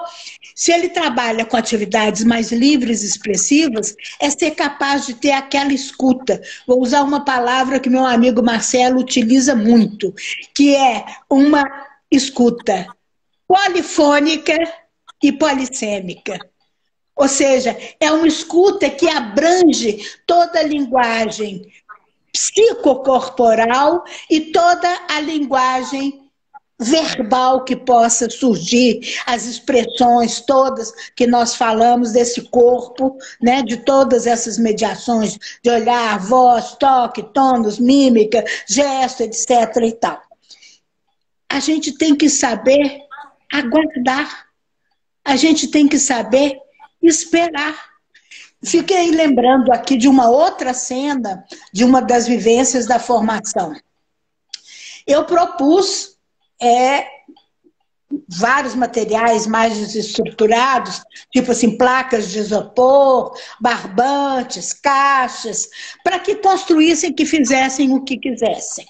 se ele trabalha com atividades mais livres e expressivas, é ser capaz de ter aquela escuta. Vou usar uma palavra que meu amigo Marcelo utiliza muito, que é uma escuta polifônica e polissêmica. Ou seja, é uma escuta que abrange toda a linguagem psicocorporal e toda a linguagem verbal que possa surgir, as expressões todas que nós falamos desse corpo, né, de todas essas mediações de olhar, voz, toque, tônus, mímica, gesto, etc. e tal. A gente tem que saber aguardar, a gente tem que saber esperar. Fiquei lembrando aqui de uma outra cena, de uma das vivências da formação. Eu propus vários materiais mais desestruturados, tipo assim, placas de isopor, barbantes, caixas, para que construíssem, que fizessem o que quisessem.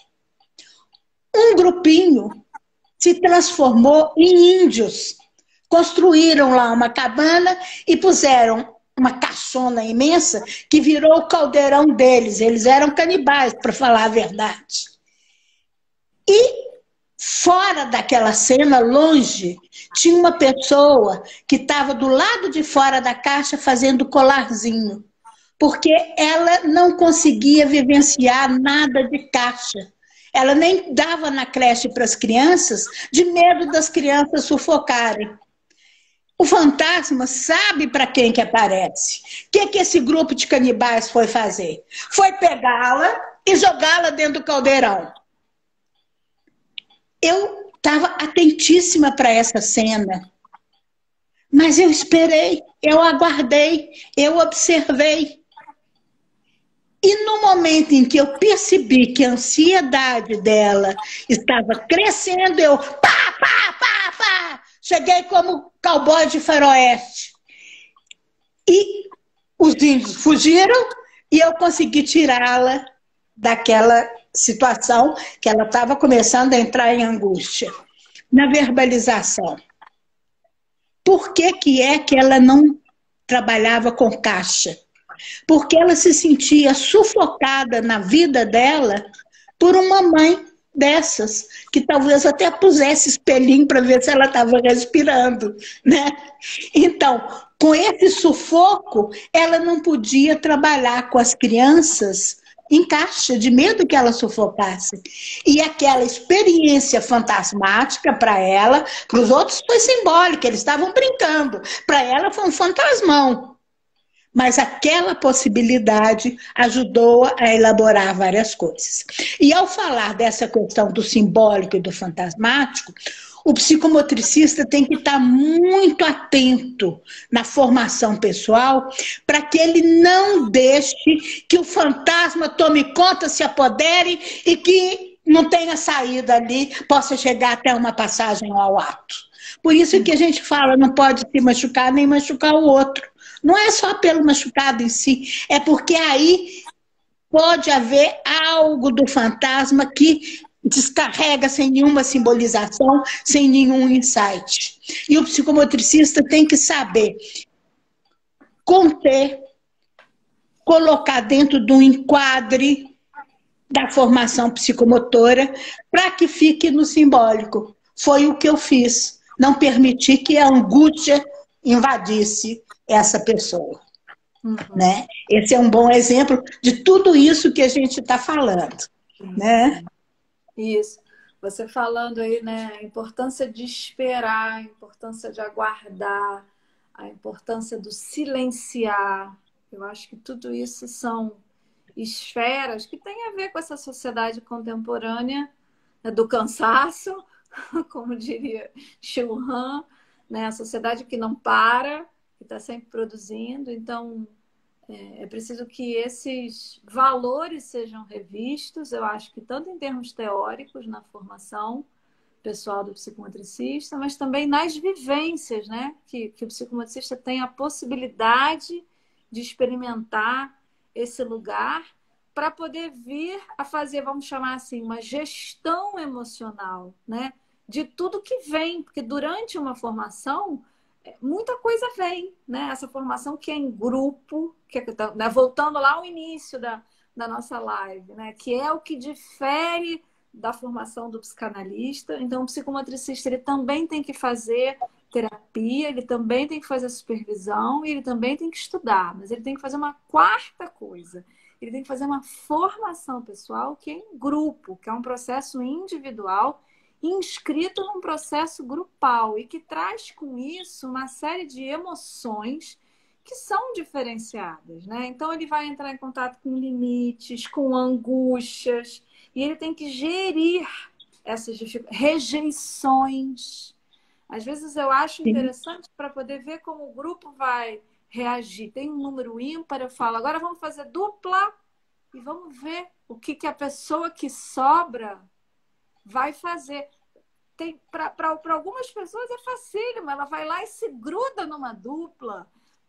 Um grupinho se transformou em índios. Construíram lá uma cabana e puseram uma caixona imensa que virou o caldeirão deles. Eles eram canibais, para falar a verdade. E fora daquela cena, longe, tinha uma pessoa que estava do lado de fora da caixa fazendo colarzinho, porque ela não conseguia vivenciar nada de caixa. Ela nem dava na creche para as crianças, de medo das crianças sufocarem. O fantasma sabe para quem que aparece. O que esse grupo de canibais foi fazer? Foi pegá-la e jogá-la dentro do caldeirão. Eu estava atentíssima para essa cena, mas eu esperei, eu aguardei, eu observei. E no momento em que eu percebi que a ansiedade dela estava crescendo, eu pá, pá, pá, pá, cheguei como cowboy de faroeste. E os índios fugiram e eu consegui tirá-la daquela situação que ela estava começando a entrar em angústia. Na verbalização. Por que é que ela não trabalhava com caixa? Porque ela se sentia sufocada na vida dela por uma mãe dessas, que talvez até pusesse espelhinho para ver se ela estava respirando, né? Então, com esse sufoco, ela não podia trabalhar com as crianças em caixa, de medo que ela sufocasse. E aquela experiência fantasmática para ela, para os outros foi simbólica, eles estavam brincando. Para ela foi um fantasmão. Mas aquela possibilidade ajudou a elaborar várias coisas. E ao falar dessa questão do simbólico e do fantasmático, o psicomotricista tem que estar muito atento na formação pessoal para que ele não deixe que o fantasma tome conta, se apodere e que não tenha saída ali, possa chegar até uma passagem ao ato. Por isso que a gente fala, não pode se machucar nem machucar o outro. Não é só pelo machucado em si, é porque aí pode haver algo do fantasma que descarrega sem nenhuma simbolização, sem nenhum insight. E o psicomotricista tem que saber conter, colocar dentro de um enquadre da formação psicomotora para que fique no simbólico. Foi o que eu fiz. Não permitir que a angústia invadisse essa pessoa. Né? Esse é um bom exemplo de tudo isso que a gente está falando. Né? Isso. Você falando aí, né, a importância de esperar, a importância de aguardar, a importância do silenciar. Eu acho que tudo isso são esferas que têm a ver com essa sociedade contemporânea, do cansaço, como diria Chilhan, né? A sociedade que não para, que está sempre produzindo. Então, é preciso que esses valores sejam revistos, eu acho que tanto em termos teóricos, na formação pessoal do psicomotricista, mas também nas vivências, né? Que o psicomotricista tem a possibilidade de experimentar esse lugar para poder vir a fazer, vamos chamar assim, uma gestão emocional, né? De tudo que vem, porque durante uma formação muita coisa vem, né? Essa formação que é em grupo, que é, né? Voltando lá ao início da nossa live, né? Que é o que difere da formação do psicanalista. Então, o psicomotricista ele também tem que fazer terapia, ele também tem que fazer supervisão e ele também tem que estudar, mas ele tem que fazer uma quarta coisa. Ele tem que fazer uma formação pessoal que é em grupo, que é um processo individual inscrito num processo grupal e que traz com isso uma série de emoções que são diferenciadas, né? Então ele vai entrar em contato com limites, com angústias, e ele tem que gerir essas rejeições. Às vezes eu acho interessante para poder ver como o grupo vai reagir. Tem um número ímpar, eu falo, agora vamos fazer dupla e vamos ver o que a pessoa que sobra vai fazer. Para algumas pessoas é facílimo, ela vai lá e se gruda numa dupla.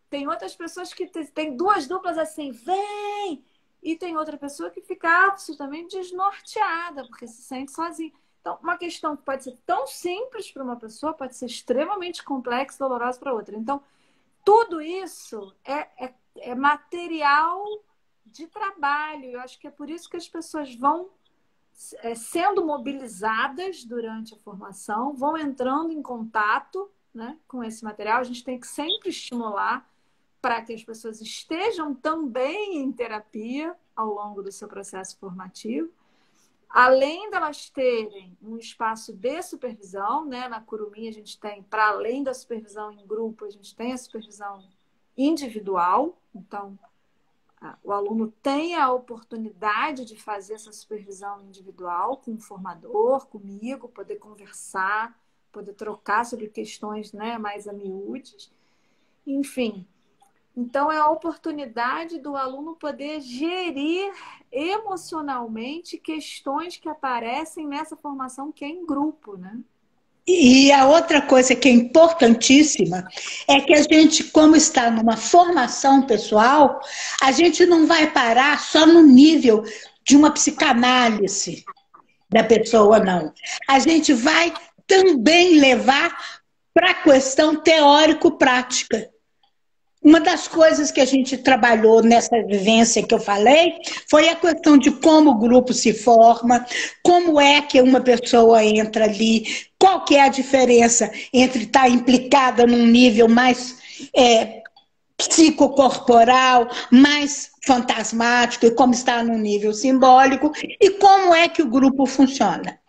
Tem outras pessoas que tem duas duplas assim, vem! E tem outra pessoa que fica absolutamente desnorteada, porque se sente sozinha. Então, uma questão que pode ser tão simples para uma pessoa, pode ser extremamente complexa e dolorosa para outra. Então, tudo isso é material de trabalho. Eu acho que é por isso que as pessoas vão sendo mobilizadas durante a formação, vão entrando em contato, né, com esse material. A gente tem que sempre estimular para que as pessoas estejam também em terapia ao longo do seu processo formativo. Além delas terem um espaço de supervisão, né? Na Curumim a gente tem, para além da supervisão em grupo, a gente tem a supervisão individual. Então, o aluno tem a oportunidade de fazer essa supervisão individual com o formador, comigo, poder conversar, poder trocar sobre questões, né, mais a miúdes. Enfim, então é a oportunidade do aluno poder gerir emocionalmente questões que aparecem nessa formação que é em grupo, né? E a outra coisa que é importantíssima é que a gente, como está numa formação pessoal, a gente não vai parar só no nível de uma psicanálise da pessoa, não. A gente vai também levar para a questão teórico-prática. Uma das coisas que a gente trabalhou nessa vivência que eu falei foi a questão de como o grupo se forma, como é que uma pessoa entra ali, qual que é a diferença entre estar implicada num nível mais psicocorporal, mais fantasmático, e como está num nível simbólico, e como é que o grupo funciona.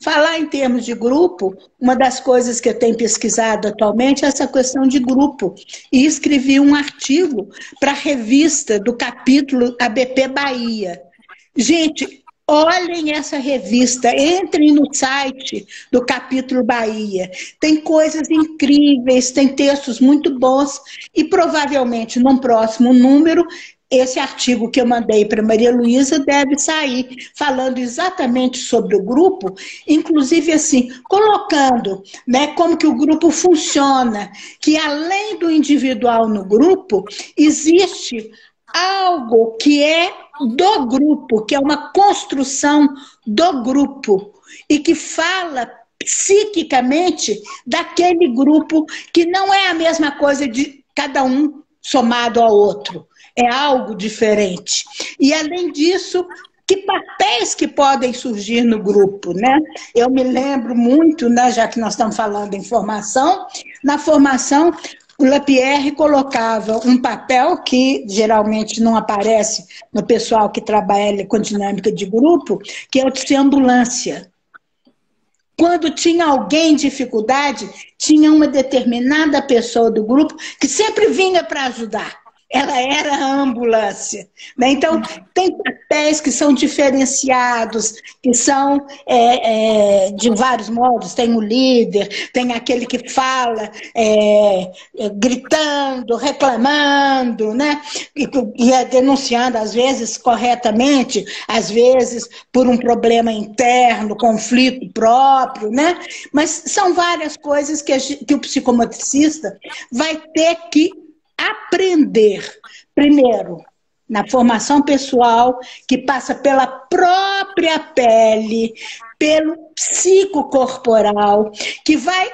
Falar em termos de grupo, uma das coisas que eu tenho pesquisado atualmente é essa questão de grupo. E escrevi um artigo para a revista do capítulo ABP Bahia. Gente, olhem essa revista, entrem no site do capítulo Bahia. Tem coisas incríveis, tem textos muito bons e provavelmente num próximo número esse artigo que eu mandei para Maria Luísa deve sair falando exatamente sobre o grupo, inclusive assim, colocando, né, como que o grupo funciona, que além do individual no grupo, existe algo que é do grupo, que é uma construção do grupo, e que fala psiquicamente daquele grupo, que não é a mesma coisa de cada um somado ao outro. É algo diferente. E, além disso, que papéis que podem surgir no grupo, né? Eu me lembro muito, né, já que nós estamos falando em formação, na formação o Lapierre colocava um papel que geralmente não aparece no pessoal que trabalha com dinâmica de grupo, que é o de ser ambulância. Quando tinha alguém em dificuldade, tinha uma determinada pessoa do grupo que sempre vinha para ajudar. ela era a ambulância, né? Então, tem papéis que são diferenciados, que são de vários modos. Tem o líder, tem aquele que fala gritando, reclamando, né? E denunciando, às vezes, corretamente, às vezes por um problema interno, conflito próprio, né? Mas são várias coisas que o psicomotricista vai ter que aprender, primeiro, na formação pessoal, que passa pela própria pele, pelo psicocorporal, que vai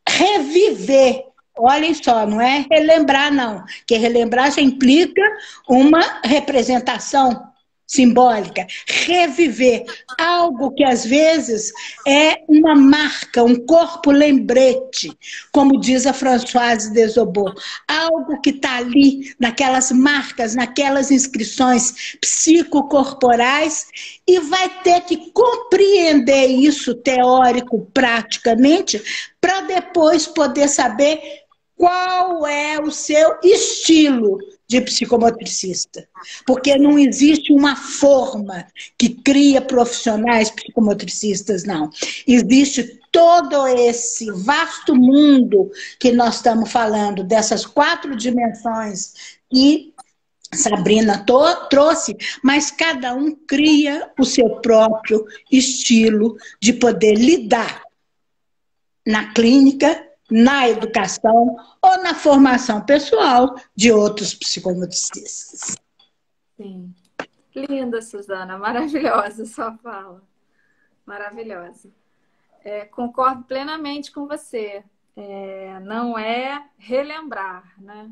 reviver. Olhem só, não é relembrar, não, que relembrar já implica uma representação simbólica, reviver algo que às vezes é uma marca, um corpo lembrete, como diz a Françoise Desobot, algo que está ali naquelas marcas, naquelas inscrições psicocorporais, e vai ter que compreender isso teórico, praticamente, para depois poder saber qual é o seu estilo de psicomotricista. Porque não existe uma forma que cria profissionais psicomotricistas, não. Existe todo esse vasto mundo que nós estamos falando, dessas 4 dimensões que Sabrina trouxe, mas cada um cria o seu próprio estilo de poder lidar na clínica, na educação ou na formação pessoal de outros psicomotricistas. Sim. Linda, Suzana. Maravilhosa sua fala. Maravilhosa. Concordo plenamente com você. Não é relembrar, né?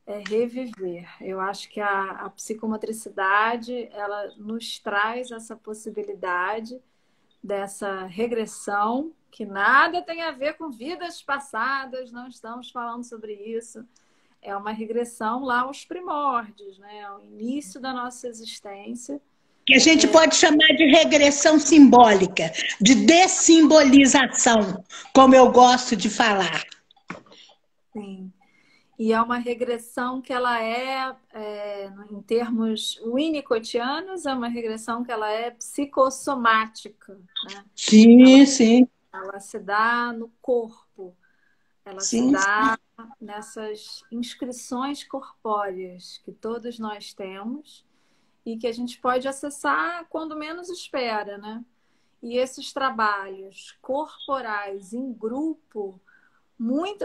É reviver. Eu acho que a psicomotricidade, ela nos traz essa possibilidade dessa regressão, que nada tem a ver com vidas passadas, não estamos falando sobre isso. É uma regressão lá aos primórdios, né? Ao início da nossa existência. Que a gente pode chamar de regressão simbólica, de dessimbolização, como eu gosto de falar. Sim. E é uma regressão que ela em termos winnicottianos, é uma regressão que ela é psicossomática, né? Sim, sim. Ela se dá no corpo, ela se Sim, dá nessas inscrições corpóreas que todos nós temos e que a gente pode acessar quando menos espera, né? E esses trabalhos corporais em grupo,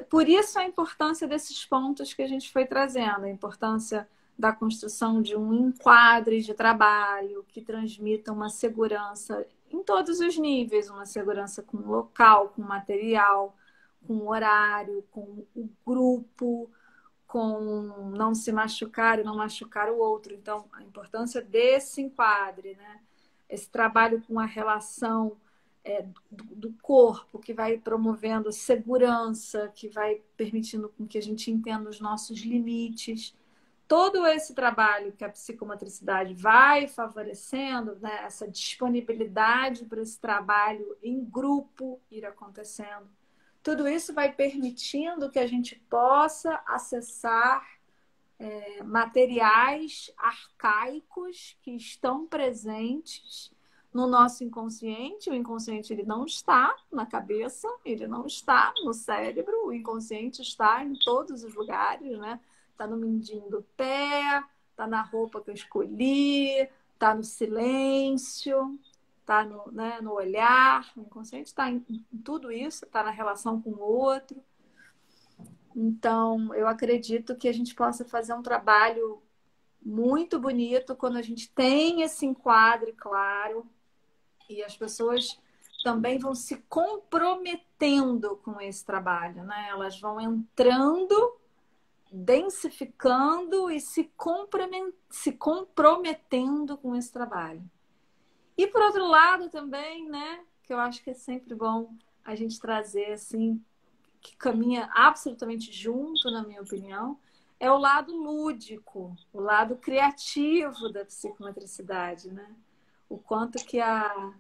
por isso a importância desses pontos que a gente foi trazendo, a importância da construção de um enquadre de trabalho que transmita uma segurança em todos os níveis, uma segurança com o local, com o material, com o horário, com o grupo, com não se machucar e não machucar o outro. Então, a importância desse enquadre, né? Esse trabalho com a relação do corpo, que vai promovendo segurança, que vai permitindo com que a gente entenda os nossos limites. Todo esse trabalho que a psicomotricidade vai favorecendo, né? Essa disponibilidade para esse trabalho em grupo ir acontecendo. Tudo isso vai permitindo que a gente possa acessar materiais arcaicos que estão presentes no nosso inconsciente. O inconsciente ele não está na cabeça, ele não está no cérebro, o inconsciente está em todos os lugares, né? Está no mindinho do pé, está na roupa que eu escolhi, está no silêncio, está no olhar. O inconsciente está em tudo isso, está na relação com o outro. Então, eu acredito que a gente possa fazer um trabalho muito bonito quando a gente tem esse enquadre claro e as pessoas também vão se comprometendo com esse trabalho, né? Elas vão entrando, densificando e se comprometendo com esse trabalho. E por outro lado também, né, que eu acho que é sempre bom a gente trazer assim, que caminha absolutamente junto, na minha opinião, é o lado lúdico, o lado criativo da psicomotricidade, né? O quanto que a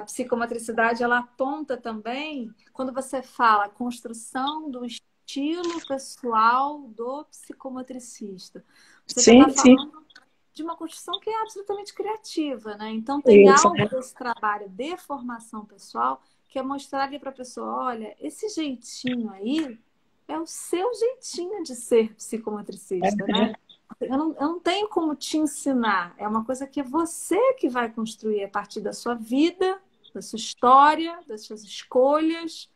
psicomotricidade ela aponta também, quando você fala construção do estilo pessoal do psicomotricista. Você já Sim, está sim. falando de uma construção que é absolutamente criativa, né? Então tem Isso. algo desse trabalho de formação pessoal que é mostrar ali para a pessoa, olha, esse jeitinho aí é o seu jeitinho de ser psicomotricista, né? Eu não tenho como te ensinar, é uma coisa que é você que vai construir a partir da sua vida, da sua história, das suas escolhas,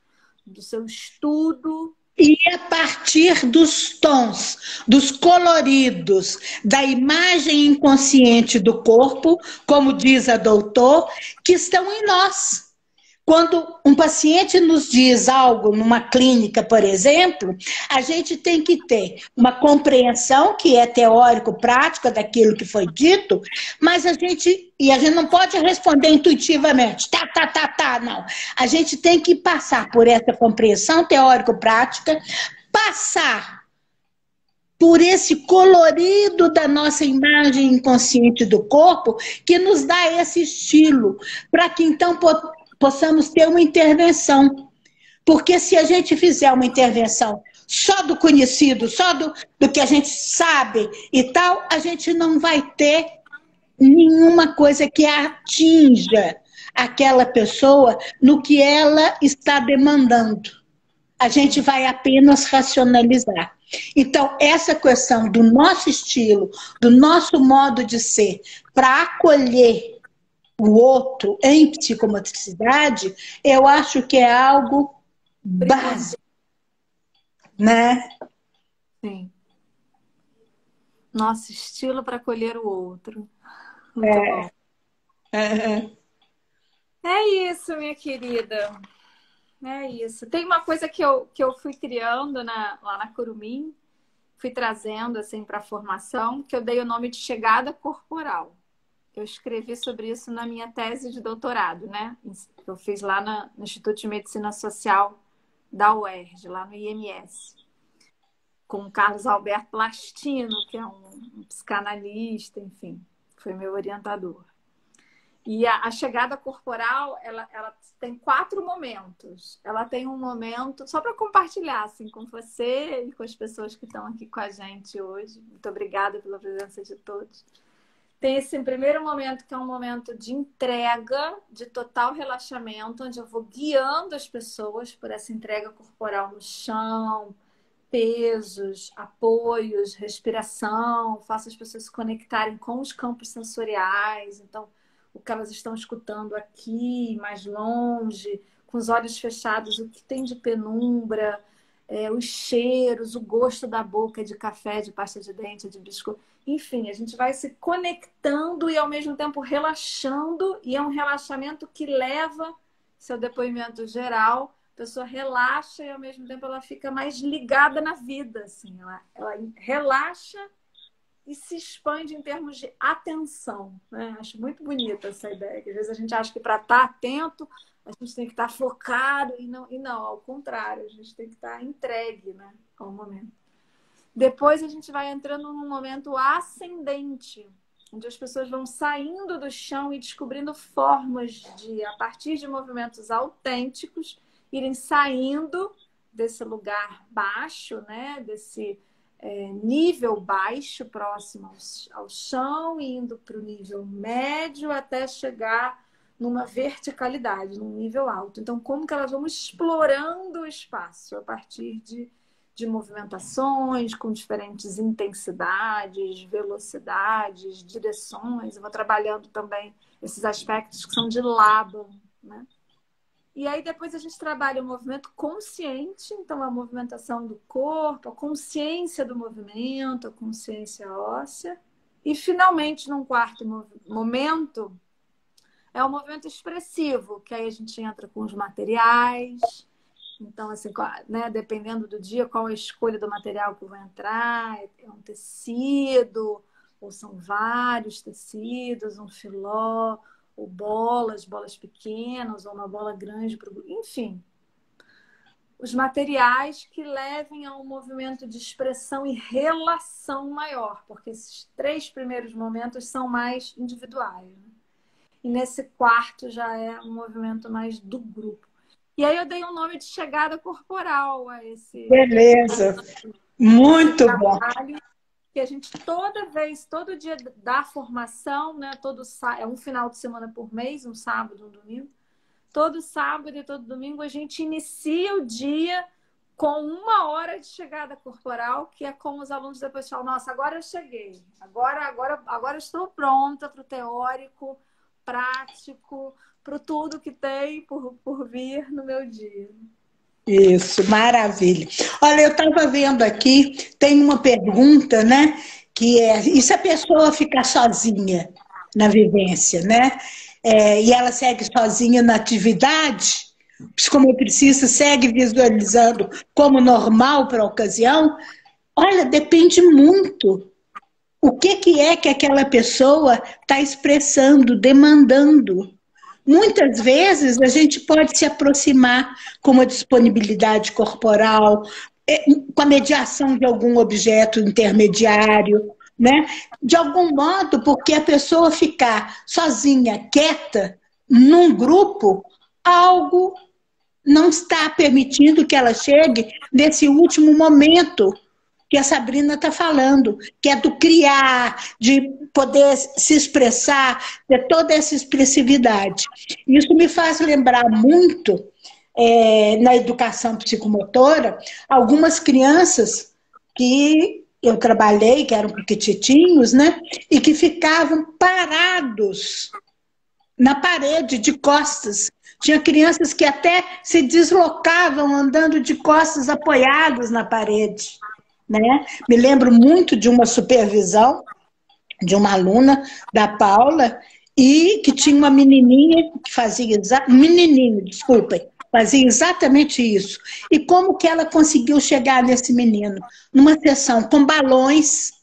do seu estudo. E a partir dos tons, dos coloridos, da imagem inconsciente do corpo, como diz a doutor, que estão em nós. Quando um paciente nos diz algo numa clínica, por exemplo, a gente tem que ter uma compreensão que é teórico-prática daquilo que foi dito, mas a gente não pode responder intuitivamente, não. A gente tem que passar por essa compreensão teórico-prática, passar por esse colorido da nossa imagem inconsciente do corpo, que nos dá esse estilo, para que então possamos ter uma intervenção. Porque se a gente fizer uma intervenção só do conhecido, só do que a gente sabe e tal, a gente não vai ter nenhuma coisa que atinja aquela pessoa no que ela está demandando. A gente vai apenas racionalizar. Então, essa questão do nosso estilo, do nosso modo de ser, para acolher o outro em psicomotricidade, eu acho que é algo básico, né? Sim. Nosso estilo para acolher o outro. Muito bom. É isso, minha querida. É isso. Tem uma coisa que eu fui criando lá na Curumim, fui trazendo assim para a formação, que eu dei o nome de chegada corporal. Eu escrevi sobre isso na minha tese de doutorado, né? Que eu fiz lá no Instituto de Medicina Social da UERJ, lá no IMS, com o Carlos Alberto Plastino, que é um psicanalista, enfim, foi meu orientador. E a chegada corporal, ela tem 4 momentos. Ela tem um momento, só para compartilhar assim, com você e com as pessoas que estão aqui com a gente hoje. Muito obrigada pela presença de todos. Tem esse primeiro momento, que é um momento de entrega, de total relaxamento, onde eu vou guiando as pessoas por essa entrega corporal no chão, pesos, apoios, respiração, faço as pessoas se conectarem com os campos sensoriais. Então, o que elas estão escutando aqui, mais longe, com os olhos fechados, o que tem de penumbra, os cheiros, o gosto da boca de café, de pasta de dente, de biscoito. Enfim, a gente vai se conectando e ao mesmo tempo relaxando, e é um relaxamento que leva seu depoimento geral. A pessoa relaxa e ao mesmo tempo ela fica mais ligada na vida, assim. Ela relaxa e se expande em termos de atenção, né? Acho muito bonita essa ideia, que às vezes a gente acha que para estar atento a gente tem que estar focado e não, ao contrário, a gente tem que estar entregue, né, ao momento. Depois a gente vai entrando num momento ascendente, onde as pessoas vão saindo do chão e descobrindo formas de, a partir de movimentos autênticos, irem saindo desse lugar baixo, né, desse nível baixo, próximo ao chão, e indo para o nível médio até chegar numa verticalidade, num nível alto. Então, como que elas vão explorando o espaço a partir de movimentações com diferentes intensidades, velocidades, direções. Eu vou trabalhando também esses aspectos que são de Laban, né? E aí depois a gente trabalha o movimento consciente, então a movimentação do corpo, a consciência do movimento, a consciência óssea. E finalmente, num quarto momento, é o movimento expressivo, que aí a gente entra com os materiais. Então, assim, né, dependendo do dia, qual a escolha do material que eu vou entrar, é um tecido, ou são vários tecidos, um filó, ou bolas pequenas, ou uma bola grande, enfim. Os materiais que levem a um movimento de expressão e relação maior, porque esses 3 primeiros momentos são mais individuais, né? E nesse quarto já é um movimento mais do grupo. E aí eu dei um nome de chegada corporal a Beleza. esse Muito bom. trabalho, que a gente toda vez, todo dia da formação, né? É um final de semana por mês, um sábado, um domingo. Todo sábado e todo domingo a gente inicia o dia com 1 hora de chegada corporal, que é como os alunos depois falam, nossa, agora eu cheguei, agora eu estou pronta para o teórico, prático, para tudo que tem por vir no meu dia. Isso, maravilha. Olha, eu estava vendo aqui, tem uma pergunta, né? Que é, e se a pessoa ficar sozinha na vivência, né? E ela segue sozinha na atividade, o psicometricista segue visualizando como normal para a ocasião? Olha, depende muito. O que é que aquela pessoa está expressando, demandando? Muitas vezes a gente pode se aproximar com uma disponibilidade corporal, com a mediação de algum objeto intermediário, né? De algum modo, porque a pessoa ficar sozinha, quieta, num grupo, algo não está permitindo que ela chegue nesse último momento que a Sabrina está falando, que é do criar, de poder se expressar, de toda essa expressividade. Isso me faz lembrar muito, na educação psicomotora, algumas crianças que eu trabalhei, que eram pequititinhos, né? E que ficavam parados na parede, de costas. Tinha crianças que até se deslocavam andando de costas apoiados na parede. Né? Me lembro muito de uma supervisão de uma aluna da Paula e que tinha uma menininha que fazia menininho, desculpem, fazia exatamente isso. E como que ela conseguiu chegar nesse menino? Numa sessão com balões,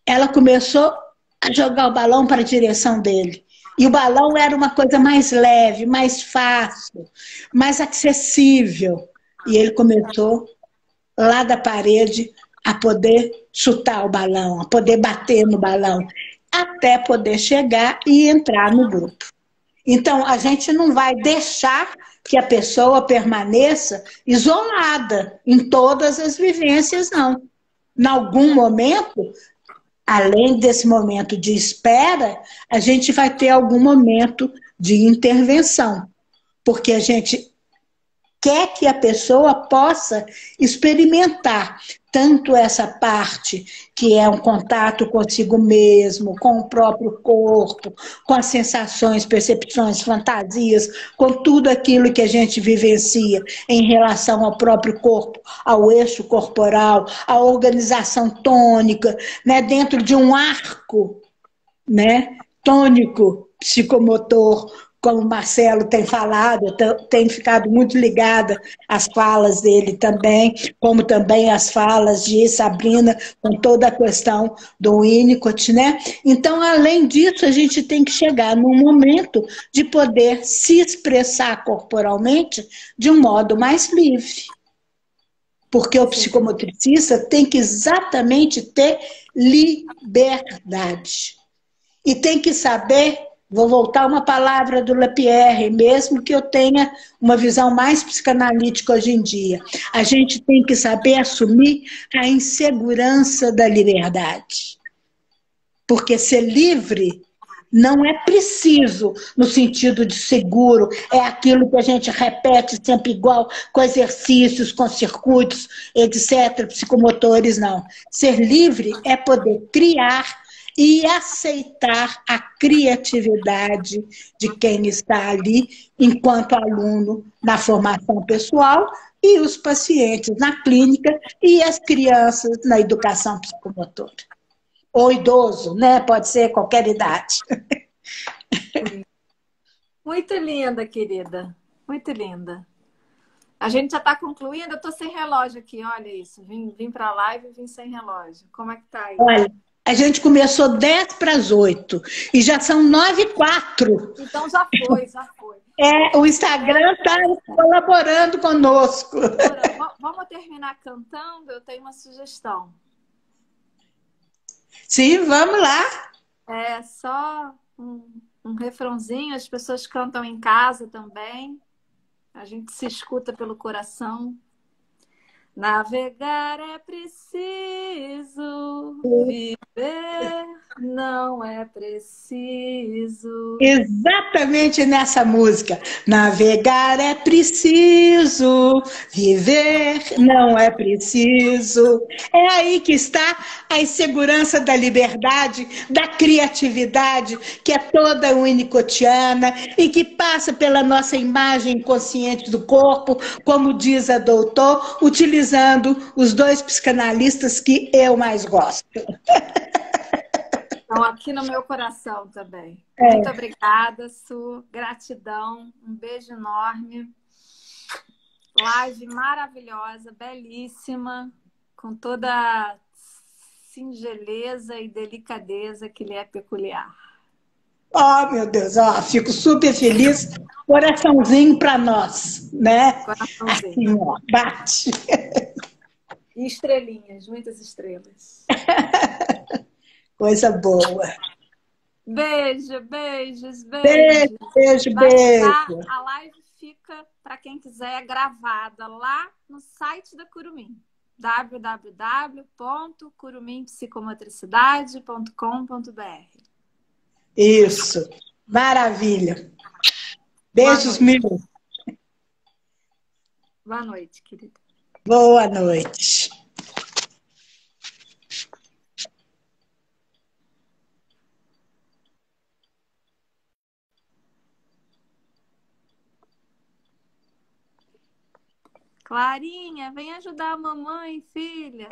ela começou a jogar o balão para a direção dele. E o balão era uma coisa mais leve, mais fácil, mais acessível. E ele começou lá da parede a poder chutar o balão, a poder bater no balão, até poder chegar e entrar no grupo. Então, a gente não vai deixar que a pessoa permaneça isolada em todas as vivências, não. Em algum momento, além desse momento de espera, a gente vai ter algum momento de intervenção, porque a gente quer que a pessoa possa experimentar tanto essa parte que é um contato consigo mesmo, com o próprio corpo, com as sensações, percepções, fantasias, com tudo aquilo que a gente vivencia em relação ao próprio corpo, ao eixo corporal, à organização tônica, né, dentro de um arco, né, tônico, psicomotor, como o Marcelo tem falado, eu tenho ficado muito ligada às falas dele também, como também às falas de Sabrina, com toda a questão do Winnicott, né? Então, além disso, a gente tem que chegar num momento de poder se expressar corporalmente de um modo mais livre. Porque o psicomotricista tem que exatamente ter liberdade. E tem que saber, vou voltar uma palavra do Lapierre, mesmo que eu tenha uma visão mais psicanalítica hoje em dia, a gente tem que saber assumir a insegurança da liberdade. Porque ser livre não é preciso no sentido de seguro, é aquilo que a gente repete sempre igual, com exercícios, com circuitos, etc., psicomotores, não. Ser livre é poder criar e aceitar a criatividade de quem está ali enquanto aluno na formação pessoal e os pacientes na clínica e as crianças na educação psicomotora. Ou idoso, né? Pode ser qualquer idade. Muito linda, querida. Muito linda. A gente já está concluindo, eu estou sem relógio aqui, olha isso. Vim para a live e vim sem relógio. Como é que tá aí? Olha, a gente começou 10 para as 8 e já são 9h04. Então já foi, já foi. O Instagram está colaborando conosco. Vamos terminar cantando? Eu tenho uma sugestão. Sim, vamos lá. É só um refrãozinho, as pessoas cantam em casa também. A gente se escuta pelo coração. Navegar é preciso, viver não é preciso. Exatamente nessa música. Navegar é preciso, viver não é preciso. É aí que está a insegurança da liberdade, da criatividade, que é toda unicotiana e que passa pela nossa imagem consciente do corpo, como diz a doutor, utilizando os dois psicanalistas que eu mais gosto. Estão aqui no meu coração também. Muito É. obrigada, Su. Gratidão. Um beijo enorme. Live maravilhosa, belíssima, com toda a singeleza e delicadeza que lhe é peculiar. Oh, meu Deus, oh, fico super feliz. Coraçãozinho para nós, né? Coraçãozinho. Assim, ó, bate. E estrelinhas, muitas estrelas. Coisa boa. Beijo, beijos, Beijo, beijos. beijo, Vai ficar, beijo. a live fica, para quem quiser, gravada lá no site da Curumim, www.curumimpsicomotricidade.com.br. Isso. Maravilha. Boa Beijos noite. mil. Boa noite, querida. Boa noite. Clarinha, vem ajudar a mamãe, filha.